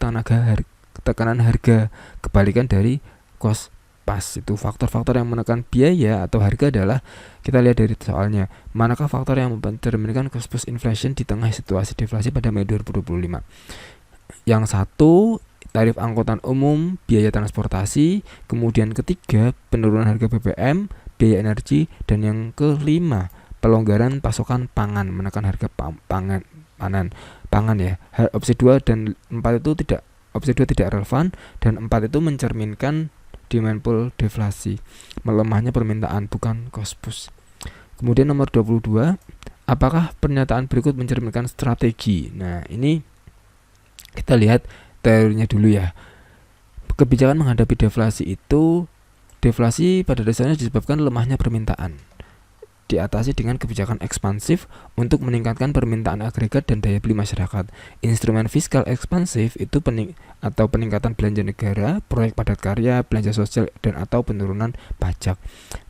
tekanan harga. Kebalikan dari cost push itu faktor-faktor yang menekan biaya atau harga adalah, kita lihat dari soalnya, manakah faktor yang mencerminkan cost push inflation di tengah situasi deflasi pada Mei 2025. Yang satu, tarif angkutan umum, biaya transportasi. Kemudian ketiga, penurunan harga BBM, biaya energi. Dan yang kelima, pelonggaran pasokan pangan, menekan harga pangan ya. Opsi 2 dan 4 itu opsi 2 tidak relevan, dan 4 itu mencerminkan demand pull deflasi, melemahnya permintaan, bukan cost push. Kemudian nomor 22, apakah pernyataan berikut mencerminkan strategi? Nah, ini kita lihat teorinya dulu ya. Kebijakan menghadapi deflasi itu, deflasi pada dasarnya disebabkan lemahnya permintaan, diatasi dengan kebijakan ekspansif untuk meningkatkan permintaan agregat dan daya beli masyarakat. Instrumen fiskal ekspansif itu peningkatan belanja negara, proyek padat karya, belanja sosial, dan atau penurunan pajak.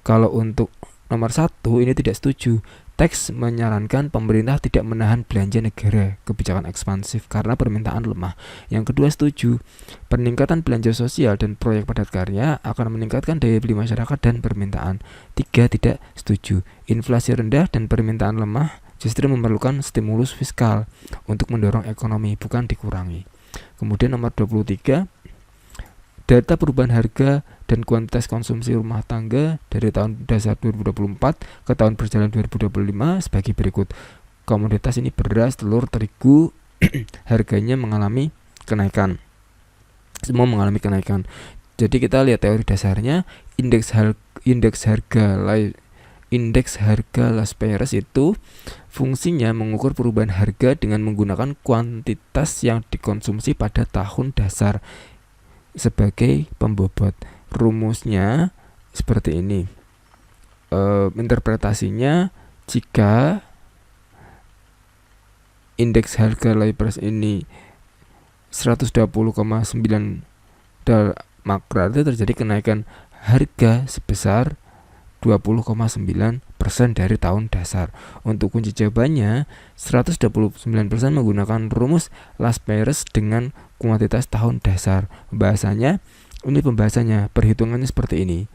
Kalau untuk nomor 1 ini tidak setuju, Teks menyarankan pemerintah tidak menahan belanja negara, kebijakan ekspansif karena permintaan lemah. Yang kedua, setuju. Peningkatan belanja sosial dan proyek padat karya akan meningkatkan daya beli masyarakat dan permintaan. 3, tidak setuju. Inflasi rendah dan permintaan lemah justru memerlukan stimulus fiskal untuk mendorong ekonomi, bukan dikurangi. Kemudian nomor 23, data perubahan harga dan kuantitas konsumsi rumah tangga dari tahun dasar 2024 ke tahun berjalan 2025 sebagai berikut. Komoditas ini beras, telur, terigu harganya mengalami kenaikan. Semua mengalami kenaikan. Jadi kita lihat teori dasarnya, indeks harga Las Peres itu fungsinya mengukur perubahan harga dengan menggunakan kuantitas yang dikonsumsi pada tahun dasar sebagai pembobot. Rumusnya seperti ini. Interpretasinya, jika indeks harga Las Peres ini 120,9 maka itu terjadi kenaikan harga sebesar 20,9% dari tahun dasar. Untuk kunci jawabannya, 129% menggunakan rumus Las Peres dengan kuantitas tahun dasar. Pembahasannya, perhitungannya seperti ini.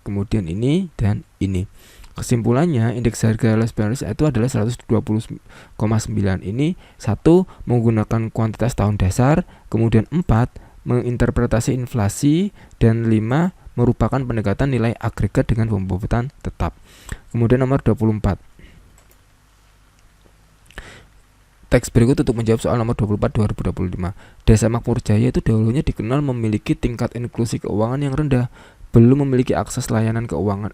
Kemudian ini dan ini. Kesimpulannya, indeks harga Las Peres itu adalah 120,9. Ini 1 menggunakan kuantitas tahun dasar, kemudian 4 menginterpretasi inflasi, dan 5 merupakan pendekatan nilai agregat dengan pembobotan tetap. Kemudian nomor 24. Teks berikut untuk menjawab soal nomor 24 2025. Desa Makmur Jaya itu dahulunya dikenal memiliki tingkat inklusi keuangan yang rendah, belum memiliki akses layanan keuangan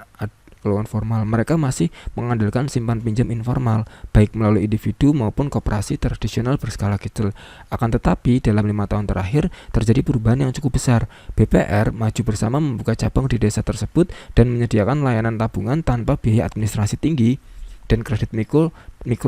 formal. Mereka masih mengandalkan simpan pinjam informal, baik melalui individu maupun koperasi tradisional berskala kecil. Akan tetapi, dalam 5 tahun terakhir, terjadi perubahan yang cukup besar. BPR maju bersama membuka cabang di desa tersebut dan menyediakan layanan tabungan tanpa biaya administrasi tinggi dan kredit mikro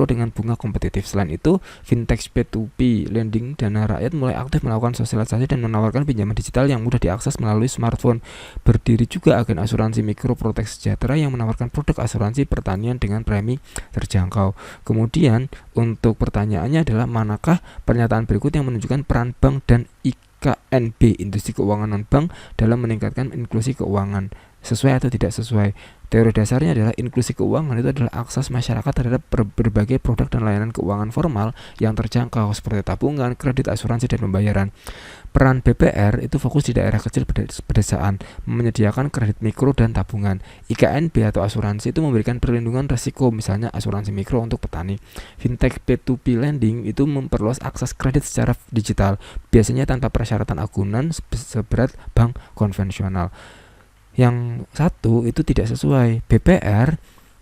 dengan bunga kompetitif. Selain itu, fintech P2P lending dana rakyat mulai aktif melakukan sosialisasi dan menawarkan pinjaman digital yang mudah diakses melalui smartphone. Berdiri juga agen asuransi mikro Protek Sejahtera yang menawarkan produk asuransi pertanian dengan premi terjangkau. Kemudian, untuk pertanyaannya adalah manakah pernyataan berikut yang menunjukkan peran bank dan IKNB, industri keuangan non-bank, dalam meningkatkan inklusi keuangan? Sesuai atau tidak sesuai? Teori dasarnya adalah inklusi keuangan itu adalah akses masyarakat terhadap berbagai produk dan layanan keuangan formal yang terjangkau seperti tabungan, kredit, asuransi, dan pembayaran. Peran BPR itu fokus di daerah kecil pedesaan, menyediakan kredit mikro dan tabungan. IKNB atau asuransi itu memberikan perlindungan risiko, misalnya asuransi mikro untuk petani. Fintech P2P lending itu memperluas akses kredit secara digital, biasanya tanpa persyaratan agunan seberat bank konvensional. Yang satu itu tidak sesuai. BPR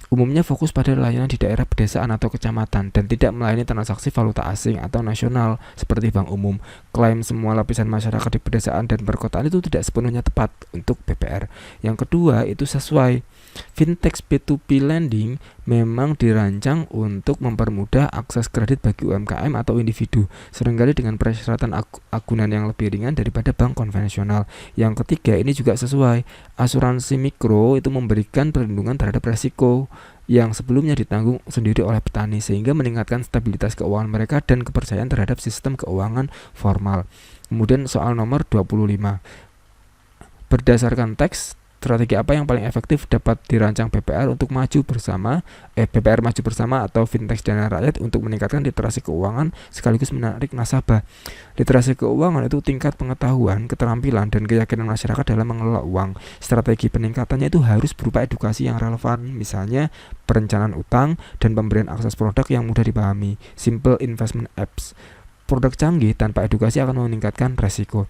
umumnya fokus pada layanan di daerah pedesaan atau kecamatan dan tidak melayani transaksi valuta asing atau nasional seperti bank umum. Klaim semua lapisan masyarakat di pedesaan dan perkotaan itu tidak sepenuhnya tepat untuk BPR. Yang kedua itu sesuai. Fintech P2P lending memang dirancang untuk mempermudah akses kredit bagi UMKM atau individu, seringkali dengan persyaratan agunan yang lebih ringan daripada bank konvensional. Yang ketiga ini juga sesuai. Asuransi mikro itu memberikan perlindungan terhadap resiko yang sebelumnya ditanggung sendiri oleh petani, sehingga meningkatkan stabilitas keuangan mereka dan kepercayaan terhadap sistem keuangan formal. Kemudian soal nomor 25. Berdasarkan teks, strategi apa yang paling efektif dapat dirancang BPR untuk BPR maju bersama atau fintech dana rakyat untuk meningkatkan literasi keuangan sekaligus menarik nasabah. Literasi keuangan itu tingkat pengetahuan, keterampilan, dan keyakinan masyarakat dalam mengelola uang. Strategi peningkatannya itu harus berupa edukasi yang relevan, misalnya perencanaan utang dan pemberian akses produk yang mudah dipahami, simple investment apps. Produk canggih tanpa edukasi akan meningkatkan resiko.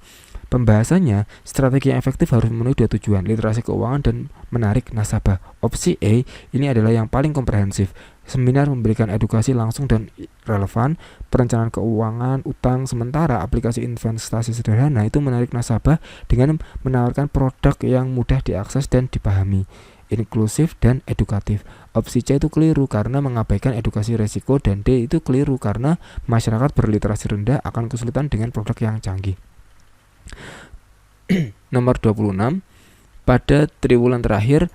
Pembahasannya, strategi yang efektif harus memenuhi 2 tujuan, literasi keuangan dan menarik nasabah. Opsi A ini adalah yang paling komprehensif. Seminar memberikan edukasi langsung dan relevan, perencanaan keuangan, utang, sementara aplikasi investasi sederhana itu menarik nasabah dengan menawarkan produk yang mudah diakses dan dipahami, inklusif dan edukatif. Opsi C itu keliru karena mengabaikan edukasi resiko, dan D itu keliru karena masyarakat berliterasi rendah akan kesulitan dengan produk yang canggih. Nomor 26. Pada triwulan terakhir,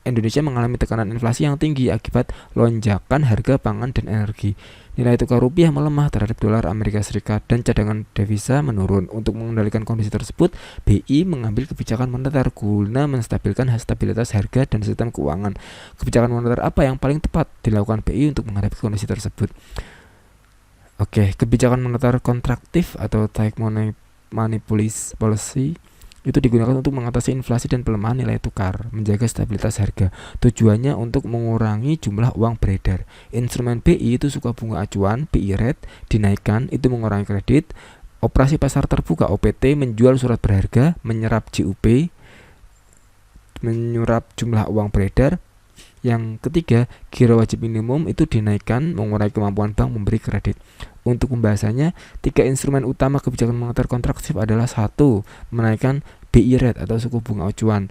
Indonesia mengalami tekanan inflasi yang tinggi akibat lonjakan harga pangan dan energi. Nilai tukar rupiah melemah terhadap dolar Amerika Serikat dan cadangan devisa menurun. Untuk mengendalikan kondisi tersebut, BI mengambil kebijakan moneter guna menstabilkan stabilitas harga dan sistem keuangan. Kebijakan moneter apa yang paling tepat dilakukan BI untuk menghadapi kondisi tersebut? Oke, kebijakan moneter kontraktif atau tight money policy itu digunakan untuk mengatasi inflasi dan pelemahan nilai tukar, menjaga stabilitas harga. Tujuannya untuk mengurangi jumlah uang beredar. Instrumen BI itu suku bunga acuan, BI rate, dinaikkan, itu mengurangi kredit. Operasi pasar terbuka OPT, menjual surat berharga, menyerap JUP, menyerap jumlah uang beredar. Yang ketiga, giro wajib minimum itu dinaikkan, mengurangi kemampuan bank memberi kredit. Untuk pembahasannya, 3 instrumen utama kebijakan moneter kontraktif adalah: 1. Menaikkan BI rate atau suku bunga acuan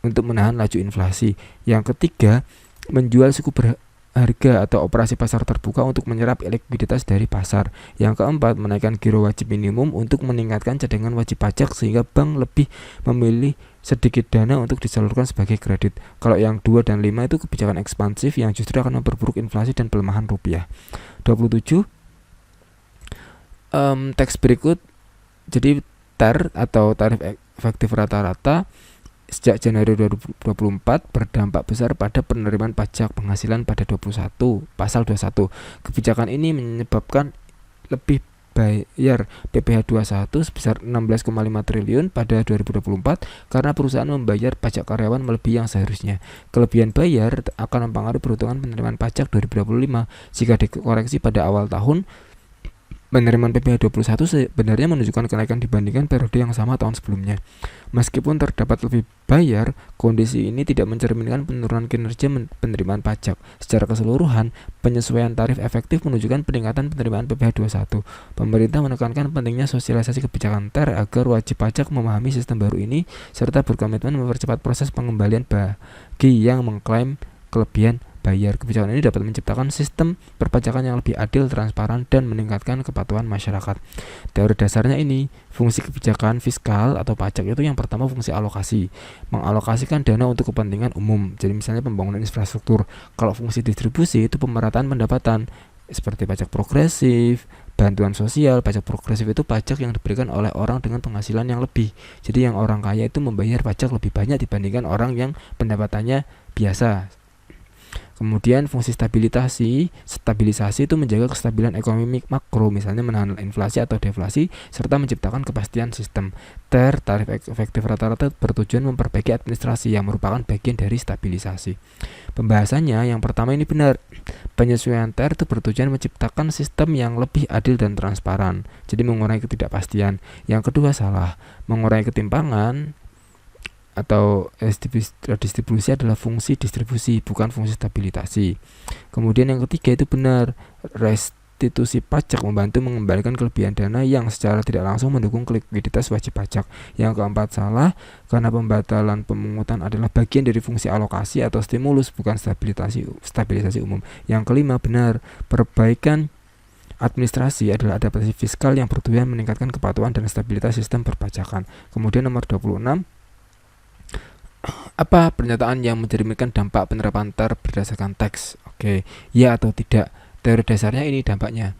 untuk menahan laju inflasi. Yang ketiga, menjual suku berharga atau operasi pasar terbuka untuk menyerap likuiditas dari pasar. Yang keempat, menaikkan giro wajib minimum untuk meningkatkan cadangan wajib pajak sehingga bank lebih memilih sedikit dana untuk disalurkan sebagai kredit. Kalau yang 2 dan 5 itu kebijakan ekspansif yang justru akan memperburuk inflasi dan pelemahan rupiah. 27. Teks berikut. Jadi TER atau tarif efektif rata-rata sejak Januari 2024 berdampak besar pada penerimaan pajak penghasilan pada 21, pasal 21. Kebijakan ini menyebabkan lebih bayar PPh 21 sebesar 16,5 triliun pada 2024 karena perusahaan membayar pajak karyawan melebihi yang seharusnya. Kelebihan bayar akan mempengaruhi perhitungan penerimaan pajak 2025 jika dikoreksi pada awal tahun. Penerimaan PPh 21 sebenarnya menunjukkan kenaikan dibandingkan periode yang sama tahun sebelumnya. Meskipun terdapat lebih bayar, kondisi ini tidak mencerminkan penurunan kinerja penerimaan pajak. Secara keseluruhan, penyesuaian tarif efektif menunjukkan peningkatan penerimaan PPh 21. Pemerintah menekankan pentingnya sosialisasi kebijakan TER agar wajib pajak memahami sistem baru ini serta berkomitmen mempercepat proses pengembalian bagi yang mengklaim kelebihan bayar. Kebijakan ini dapat menciptakan sistem perpajakan yang lebih adil, transparan, dan meningkatkan kepatuhan masyarakat. Teori dasarnya ini, fungsi kebijakan fiskal atau pajak itu yang pertama fungsi alokasi, mengalokasikan dana untuk kepentingan umum. Jadi misalnya pembangunan infrastruktur. Kalau fungsi distribusi itu pemerataan pendapatan, seperti pajak progresif, bantuan sosial. Pajak progresif itu pajak yang diberikan oleh orang dengan penghasilan yang lebih. Jadi yang orang kaya itu membayar pajak lebih banyak dibandingkan orang yang pendapatannya biasa. Kemudian fungsi stabilisasi itu menjaga kestabilan ekonomi makro, misalnya menahan inflasi atau deflasi serta menciptakan kepastian sistem. TER, tarif efektif rata-rata, bertujuan memperbaiki administrasi yang merupakan bagian dari stabilisasi. Pembahasannya yang pertama ini benar. Penyesuaian TER itu bertujuan menciptakan sistem yang lebih adil dan transparan, jadi mengurangi ketidakpastian. Yang kedua salah, mengurangi ketimpangan atau distribusi adalah fungsi distribusi, bukan fungsi stabilisasi. Kemudian yang ketiga itu benar, restitusi pajak membantu mengembalikan kelebihan dana yang secara tidak langsung mendukung likuiditas wajib pajak. Yang keempat salah, karena pembatalan pemungutan adalah bagian dari fungsi alokasi atau stimulus, bukan stabilisasi umum. Yang kelima benar, perbaikan administrasi adalah adaptasi fiskal yang bertujuan meningkatkan kepatuhan dan stabilitas sistem perpajakan. Kemudian nomor 26, apa pernyataan yang mencerminkan dampak penerapan TER berdasarkan teks? Oke, ya atau tidak. Teori dasarnya ini dampaknya.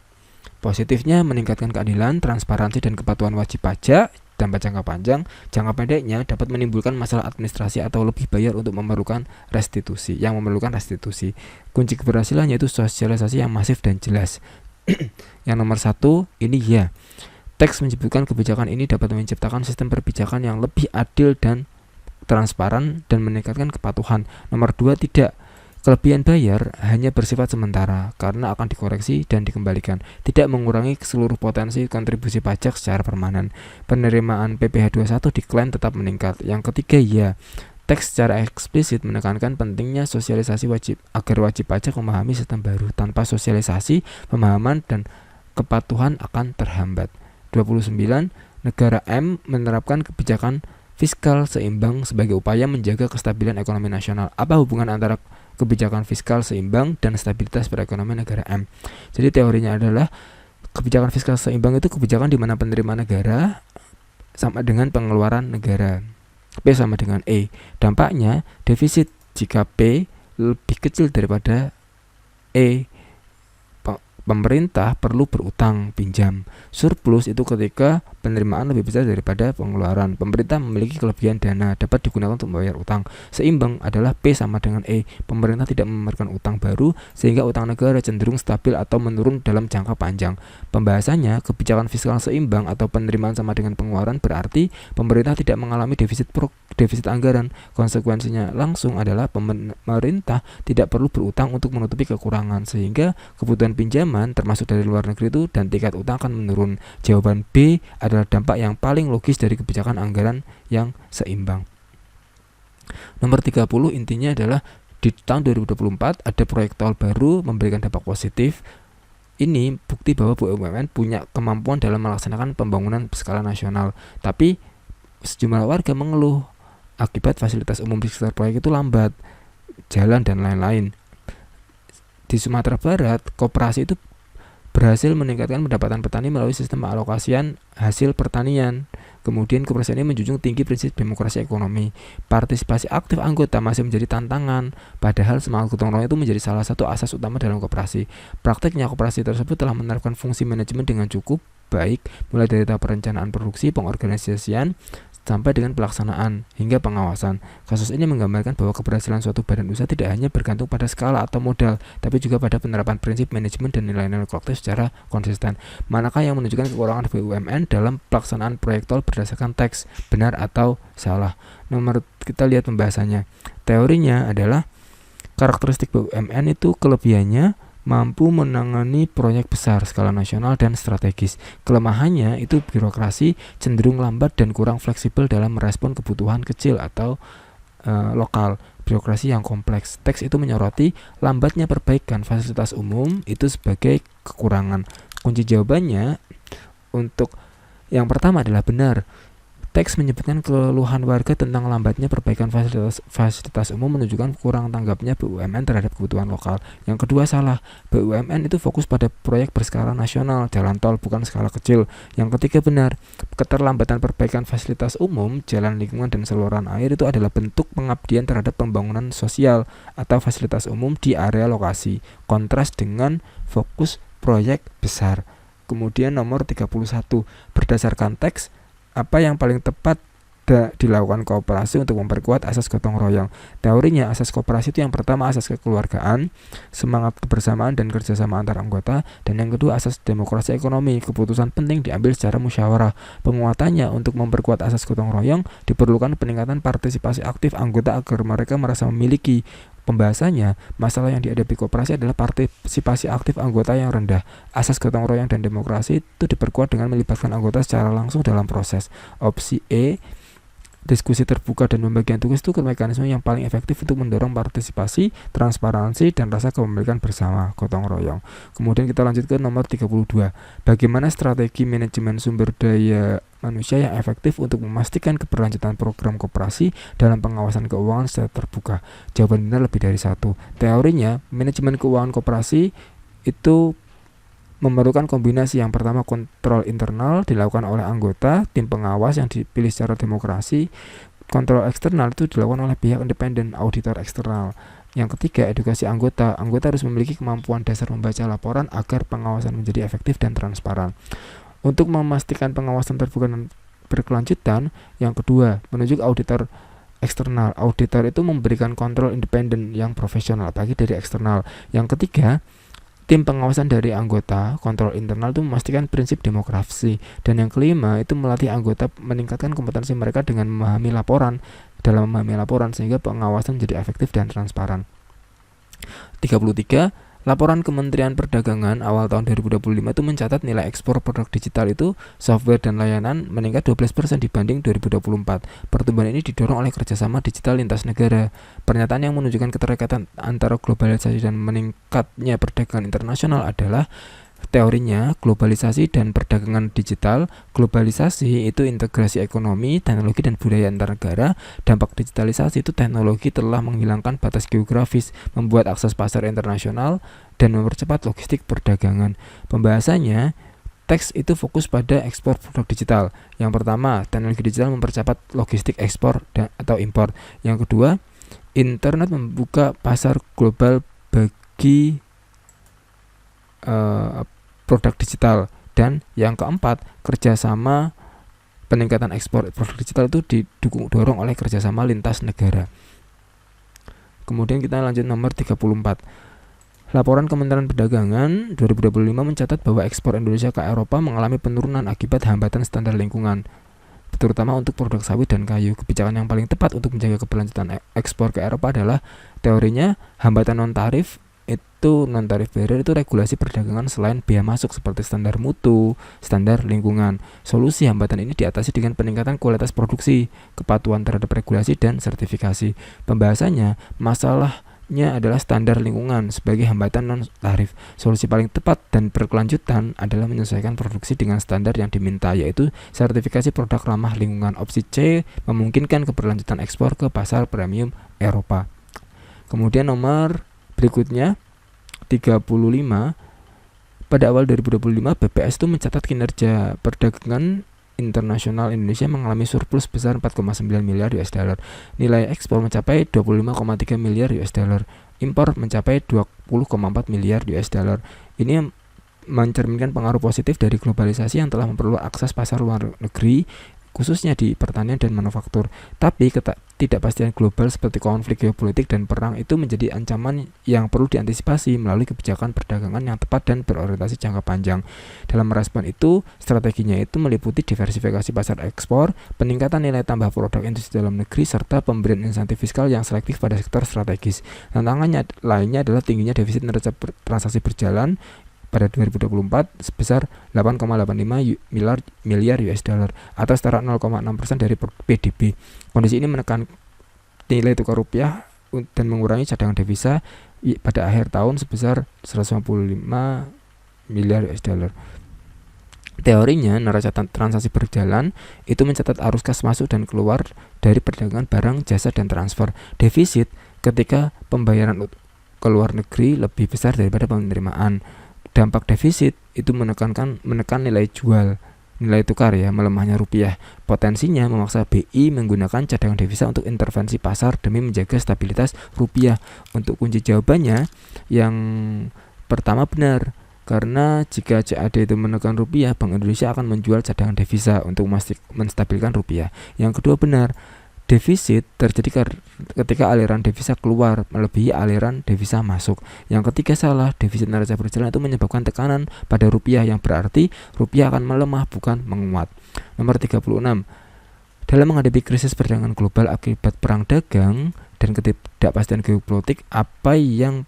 Positifnya meningkatkan keadilan, transparansi, dan kepatuhan wajib pajak. Dampak jangka panjang, jangka pendeknya dapat menimbulkan masalah administrasi atau lebih bayar untuk memerlukan restitusi. Kunci keberhasilannya itu sosialisasi yang masif dan jelas. Yang nomor 1 ini ya. Teks menyebutkan kebijakan ini dapat menciptakan sistem perbijakan yang lebih adil dan transparan dan meningkatkan kepatuhan. Nomor 2 tidak. Kelebihan bayar hanya bersifat sementara karena akan dikoreksi dan dikembalikan, tidak mengurangi seluruh potensi kontribusi pajak secara permanen. Penerimaan PPh 21 diklaim tetap meningkat. Yang ketiga ya. Teks secara eksplisit menekankan pentingnya sosialisasi agar wajib pajak memahami sistem baru. Tanpa sosialisasi, pemahaman dan kepatuhan akan terhambat. 29. Negara M menerapkan kebijakan fiskal seimbang sebagai upaya menjaga kestabilan ekonomi nasional. Apa hubungan antara kebijakan fiskal seimbang dan stabilitas perekonomian negara M? Jadi teorinya adalah kebijakan fiskal seimbang itu kebijakan di mana penerimaan negara sama dengan pengeluaran negara. P sama dengan E. Dampaknya defisit jika P lebih kecil daripada E, pemerintah perlu berutang pinjam. Surplus itu ketika penerimaan lebih besar daripada pengeluaran. Pemerintah memiliki kelebihan dana dapat digunakan untuk membayar utang. Seimbang adalah P sama dengan E. Pemerintah tidak memerlukan utang baru sehingga utang negara cenderung stabil atau menurun dalam jangka panjang. Pembahasannya, kebijakan fiskal seimbang atau penerimaan sama dengan pengeluaran berarti pemerintah tidak mengalami defisit anggaran. Konsekuensinya langsung adalah pemerintah tidak perlu berutang untuk menutupi kekurangan sehingga kebutuhan pinjaman termasuk dari luar negeri itu dan tingkat utang akan menurun. Jawaban B adalah dampak yang paling logis dari kebijakan anggaran yang seimbang. Nomor 30 intinya adalah di tahun 2024 ada proyek tol baru memberikan dampak positif. Ini bukti bahwa BUMN punya kemampuan dalam melaksanakan pembangunan skala nasional. Tapi sejumlah warga mengeluh akibat fasilitas umum di sekitar proyek itu lambat, jalan dan lain-lain. Di Sumatera Barat, koperasi itu berhasil meningkatkan pendapatan petani melalui sistem alokasian hasil pertanian. Kemudian koperasi ini menjunjung tinggi prinsip demokrasi ekonomi. Partisipasi aktif anggota masih menjadi tantangan, padahal semangat gotong royong itu menjadi salah satu asas utama dalam koperasi. Prakteknya koperasi tersebut telah menerapkan fungsi manajemen dengan cukup baik, mulai dari tahap perencanaan produksi, pengorganisasian, sampai dengan pelaksanaan hingga pengawasan. Kasus ini menggambarkan bahwa keberhasilan suatu badan usaha tidak hanya bergantung pada skala atau modal, tapi juga pada penerapan prinsip manajemen dan nilai-nilai kolektif secara konsisten. Manakah yang menunjukkan kekurangan BUMN dalam pelaksanaan proyek tol berdasarkan teks, benar atau salah? Kita lihat pembahasannya. Teorinya adalah karakteristik BUMN itu kelebihannya mampu menangani proyek besar skala nasional dan strategis. Kelemahannya itu birokrasi cenderung lambat dan kurang fleksibel dalam merespon kebutuhan kecil atau lokal. Birokrasi yang kompleks. Teks itu menyoroti lambatnya perbaikan fasilitas umum itu sebagai kekurangan. Kunci jawabannya untuk yang pertama adalah benar. Teks menyebutkan keluhan warga tentang lambatnya perbaikan fasilitas umum menunjukkan kurang tanggapnya BUMN terhadap kebutuhan lokal. Yang kedua salah, BUMN itu fokus pada proyek berskala nasional, jalan tol bukan skala kecil. Yang ketiga benar, keterlambatan perbaikan fasilitas umum, jalan lingkungan dan saluran air itu adalah bentuk pengabdian terhadap pembangunan sosial atau fasilitas umum di area lokasi. Kontras dengan fokus proyek besar. Kemudian nomor 31, berdasarkan teks, apa yang paling tepat dilakukan koperasi untuk memperkuat asas gotong royong? Teorinya, asas koperasi itu yang pertama asas kekeluargaan, semangat kebersamaan dan kerjasama antar anggota, dan yang kedua asas demokrasi ekonomi, keputusan penting diambil secara musyawarah. Penguatannya untuk memperkuat asas gotong royong diperlukan peningkatan partisipasi aktif anggota agar mereka merasa memiliki. Pembahasannya, masalah yang dihadapi koperasi adalah partisipasi aktif anggota yang rendah. Asas gotong royong dan demokrasi itu diperkuat dengan melibatkan anggota secara langsung dalam proses. Opsi E, diskusi terbuka dan pembagian tugas itu mekanisme yang paling efektif untuk mendorong partisipasi, transparansi, dan rasa kepemilikan bersama gotong royong. Kemudian kita lanjut ke nomor 32. Bagaimana strategi manajemen sumber daya manusia yang efektif untuk memastikan keberlanjutan program koperasi dalam pengawasan keuangan secara terbuka? Jawaban benar lebih dari satu. Teorinya, manajemen keuangan koperasi itu memerlukan kombinasi. Yang pertama, kontrol internal dilakukan oleh anggota tim pengawas yang dipilih secara demokrasi. Kontrol eksternal itu dilakukan oleh pihak independen, auditor eksternal. Yang ketiga, edukasi anggota. Anggota harus memiliki kemampuan dasar membaca laporan agar pengawasan menjadi efektif dan transparan. Untuk memastikan pengawasan terbuka dan berkelanjutan, yang kedua, menunjuk auditor eksternal. Auditor itu memberikan kontrol independen yang profesional bagi dari eksternal. Yang ketiga, tim pengawasan dari anggota kontrol internal itu memastikan prinsip demokrasi. Dan yang kelima itu melatih anggota meningkatkan kompetensi mereka dengan memahami laporan, sehingga pengawasan menjadi efektif dan transparan. 33. Laporan Kementerian Perdagangan awal tahun 2025 itu mencatat nilai ekspor produk digital itu software dan layanan meningkat 12% dibanding 2024. Pertumbuhan ini didorong oleh kerjasama digital lintas negara. Pernyataan yang menunjukkan keterkaitan antara globalisasi dan meningkatnya perdagangan internasional adalah teorinya globalisasi dan perdagangan digital. Globalisasi itu integrasi ekonomi, teknologi, dan budaya antar negara. Dampak digitalisasi itu teknologi telah menghilangkan batas geografis, membuat akses pasar internasional, dan mempercepat logistik perdagangan. Pembahasannya, teks itu fokus pada ekspor produk digital. Yang pertama, teknologi digital mempercepat logistik ekspor atau impor. Yang kedua, Internet membuka pasar global bagi produk digital. Dan yang keempat, kerjasama peningkatan ekspor produk digital itu dorong oleh kerjasama lintas negara. Kemudian kita lanjut nomor 34. Laporan Kementerian Perdagangan 2025 mencatat bahwa ekspor Indonesia ke Eropa mengalami penurunan akibat hambatan standar lingkungan, terutama untuk produk sawit dan kayu. Kebijakan yang paling tepat untuk menjaga keberlanjutan ekspor ke Eropa adalah teorinya hambatan non-tarif barrier itu regulasi perdagangan selain biaya masuk seperti standar mutu, standar lingkungan. Solusi hambatan ini diatasi dengan peningkatan kualitas produksi, kepatuhan terhadap regulasi dan sertifikasi. Pembahasannya, masalahnya adalah standar lingkungan sebagai hambatan non-tarif. Solusi paling tepat dan berkelanjutan adalah menyesuaikan produksi dengan standar yang diminta, yaitu sertifikasi produk ramah lingkungan. Opsi C memungkinkan keberlanjutan ekspor ke pasar premium Eropa. Kemudian nomor berikutnya 35. Pada awal 2025 BPS itu mencatat kinerja perdagangan internasional Indonesia mengalami surplus sebesar 4,9 miliar US dollar. Nilai ekspor mencapai 25,3 miliar US dollar. Impor mencapai 20,4 miliar US dollar. Ini mencerminkan pengaruh positif dari globalisasi yang telah memperluas akses pasar luar negeri, khususnya di pertanian dan manufaktur. Tapi ketidakpastian global seperti konflik geopolitik dan perang itu menjadi ancaman yang perlu diantisipasi melalui kebijakan perdagangan yang tepat dan berorientasi jangka panjang. Dalam merespon itu, strateginya itu meliputi diversifikasi pasar ekspor, peningkatan nilai tambah produk industri dalam negeri, serta pemberian insentif fiskal yang selektif pada sektor strategis. Tantangannya lainnya adalah tingginya defisit neraca transaksi berjalan pada 2024 sebesar 8,85 miliar US dollar atau setara 0,6% dari PDB. Kondisi ini menekan nilai tukar rupiah dan mengurangi cadangan devisa pada akhir tahun sebesar 155 miliar US dollar. Teorinya, neraca transaksi berjalan itu mencatat arus kas masuk dan keluar dari perdagangan barang, jasa, dan transfer. Defisit ketika pembayaran ke luar negeri lebih besar daripada penerimaan. Dampak defisit itu menekan nilai jual, nilai tukar ya, melemahnya rupiah. Potensinya memaksa BI menggunakan cadangan devisa untuk intervensi pasar demi menjaga stabilitas rupiah. Untuk kunci jawabannya yang pertama benar, karena jika CAD itu menekan rupiah, Bank Indonesia akan menjual cadangan devisa untuk menstabilkan rupiah. Yang kedua benar, defisit terjadi ketika aliran devisa keluar melebihi aliran devisa masuk. Yang ketiga salah, defisit neraca berjalan itu menyebabkan tekanan pada rupiah yang berarti rupiah akan melemah bukan menguat. Nomor 36. Dalam menghadapi krisis perdagangan global akibat perang dagang dan ketidakpastian geopolitik, apa yang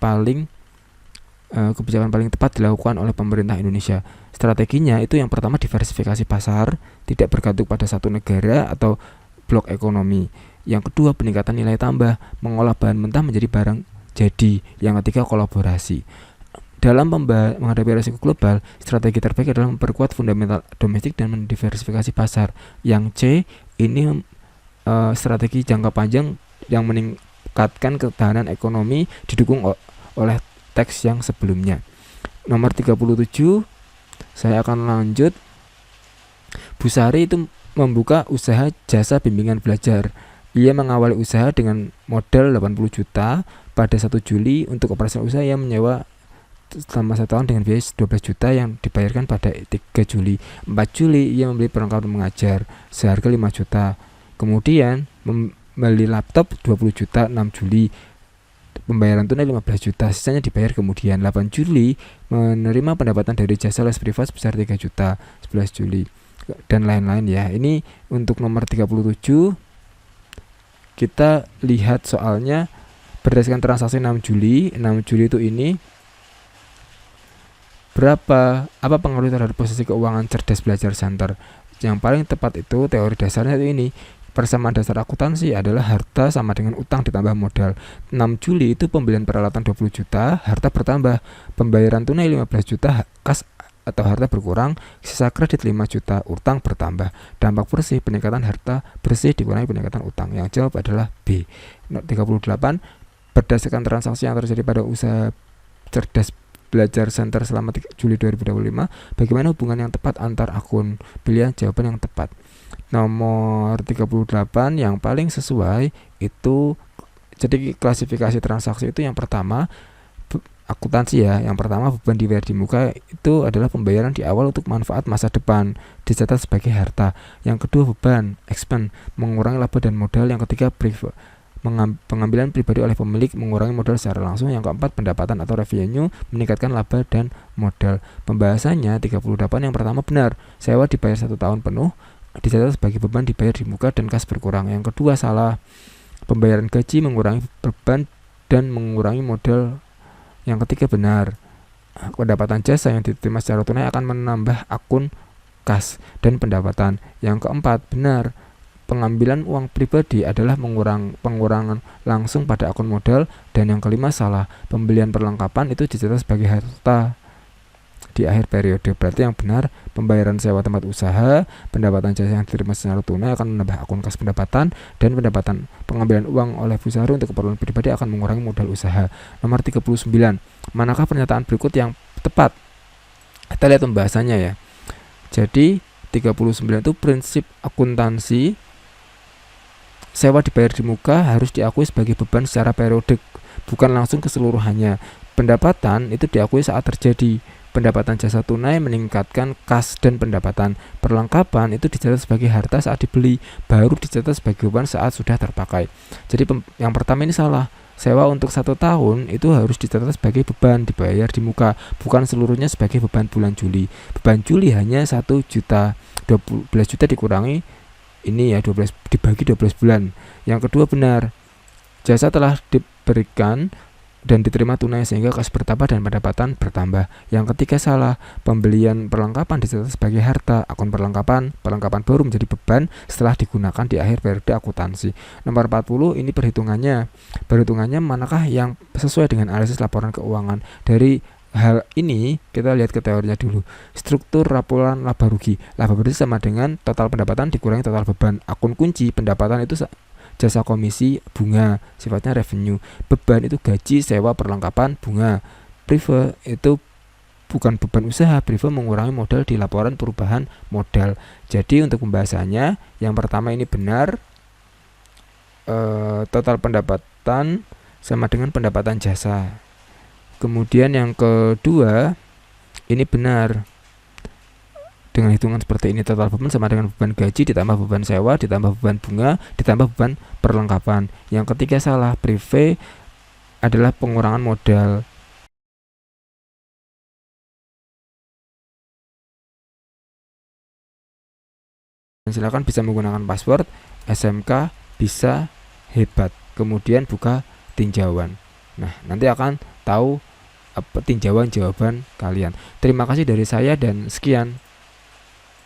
kebijakan paling tepat dilakukan oleh pemerintah Indonesia? Strateginya itu yang pertama diversifikasi pasar, tidak bergantung pada satu negara atau blok ekonomi. Yang kedua, peningkatan nilai tambah, mengolah bahan mentah menjadi barang jadi. Yang ketiga, kolaborasi. Dalam menghadapi risiko global, strategi terbaik adalah memperkuat fundamental domestik dan mendiversifikasi pasar. Yang C, ini strategi jangka panjang yang meningkatkan ketahanan ekonomi didukung oleh teks yang sebelumnya. Nomor 37, saya akan lanjut. Busari itu membuka usaha jasa bimbingan belajar. Ia mengawali usaha dengan modal 80 juta. Pada 1 Juli untuk operasional usaha ia menyewa selama 1 tahun dengan biaya 12 juta yang dibayarkan pada 3 Juli. 4 Juli ia membeli perlengkapan mengajar seharga 5 juta. Kemudian membeli laptop 20 juta 6 Juli. Pembayaran tunai 15 juta, sisanya dibayar kemudian. 8 Juli menerima pendapatan dari jasa les privat sebesar 3 juta. 11 Juli dan lain-lain ya. Ini untuk nomor 37. Kita lihat soalnya berdasarkan transaksi 6 Juli. 6 Juli itu ini apa pengaruh terhadap posisi keuangan cerdas belajar center? Yang paling tepat itu teori dasarnya itu ini. Persamaan dasar akuntansi adalah harta sama dengan utang ditambah modal. 6 Juli itu pembelian peralatan 20 juta, harta bertambah, pembayaran tunai 15 juta, kas atau harta berkurang, sisa kredit 5 juta, utang bertambah. Dampak bersih, peningkatan harta bersih dikurangi peningkatan utang. Yang jawab adalah B. 38. Berdasarkan transaksi yang terjadi pada usaha cerdas belajar center selama 3 Juli 2025, bagaimana hubungan yang tepat antar akun? Pilih jawaban yang tepat. Nomor 38 yang paling sesuai itu Jadi klasifikasi transaksi itu yang pertama akuntansi ya. Yang pertama beban dibayar di muka itu adalah pembayaran di awal untuk manfaat masa depan, dicatat sebagai harta. Yang kedua beban expense, mengurangi laba dan modal. Yang ketiga pengambilan pribadi oleh pemilik, mengurangi modal secara langsung. Yang keempat pendapatan atau revenue, meningkatkan laba dan modal. Pembahasannya 38. Yang pertama benar, sewa dibayar 1 tahun penuh, dicatat sebagai beban dibayar di muka dan kas berkurang. Yang kedua salah, pembayaran gaji mengurangi beban dan mengurangi modal. Yang ketiga benar, pendapatan jasa yang diterima secara tunai akan menambah akun kas dan pendapatan. Yang keempat benar, pengambilan uang pribadi adalah pengurangan langsung pada akun modal. Dan yang kelima salah, pembelian perlengkapan itu dicatat sebagai harta di akhir periode. Berarti yang benar, pembayaran sewa tempat usaha, pendapatan jasa yang diterima secara tunai akan menambah akun kas pendapatan, dan pengambilan uang oleh perusahaan untuk keperluan pribadi akan mengurangi modal usaha. Nomor 39, manakah pernyataan berikut yang tepat? Kita lihat pembahasannya ya. Jadi 39 itu prinsip akuntansi, sewa dibayar di muka harus diakui sebagai beban secara periodik, bukan langsung keseluruhannya. Pendapatan itu diakui saat terjadi. Pendapatan jasa tunai meningkatkan kas dan pendapatan. Perlengkapan itu dicatat sebagai harta saat dibeli, baru dicatat sebagai beban saat sudah terpakai. Jadi yang pertama ini salah. Sewa untuk 1 tahun itu harus dicatat sebagai beban dibayar di muka, bukan seluruhnya sebagai beban bulan Juli. Beban Juli hanya 1 juta, 12 juta dikurangi ini ya 12 dibagi 12 bulan. Yang kedua benar, jasa telah diberikan dan diterima tunai sehingga kas bertambah dan pendapatan bertambah. Yang ketiga salah, pembelian perlengkapan dicatat sebagai harta, akun perlengkapan baru menjadi beban setelah digunakan di akhir periode akuntansi. Nomor 40 ini perhitungannya manakah yang sesuai dengan analisis laporan keuangan. Dari hal ini kita lihat ke teorinya dulu. Struktur laporan laba rugi. Laba bersih sama dengan total pendapatan dikurangi total beban. Akun kunci pendapatan itu jasa komisi bunga, sifatnya revenue. Beban itu gaji, sewa, perlengkapan, bunga. Prive itu bukan beban usaha, prive mengurangi modal di laporan perubahan modal. Jadi untuk pembahasannya, yang pertama ini benar, total pendapatan sama dengan pendapatan jasa. Kemudian yang kedua ini benar, dengan hitungan seperti ini total beban sama dengan beban gaji ditambah beban sewa ditambah beban bunga ditambah beban perlengkapan. Yang ketiga salah, prive adalah pengurangan modal. Silakan bisa menggunakan password SMK bisa hebat, kemudian buka tinjauan. Nah, nanti akan tahu tinjauan jawaban kalian. Terima kasih dari saya dan sekian.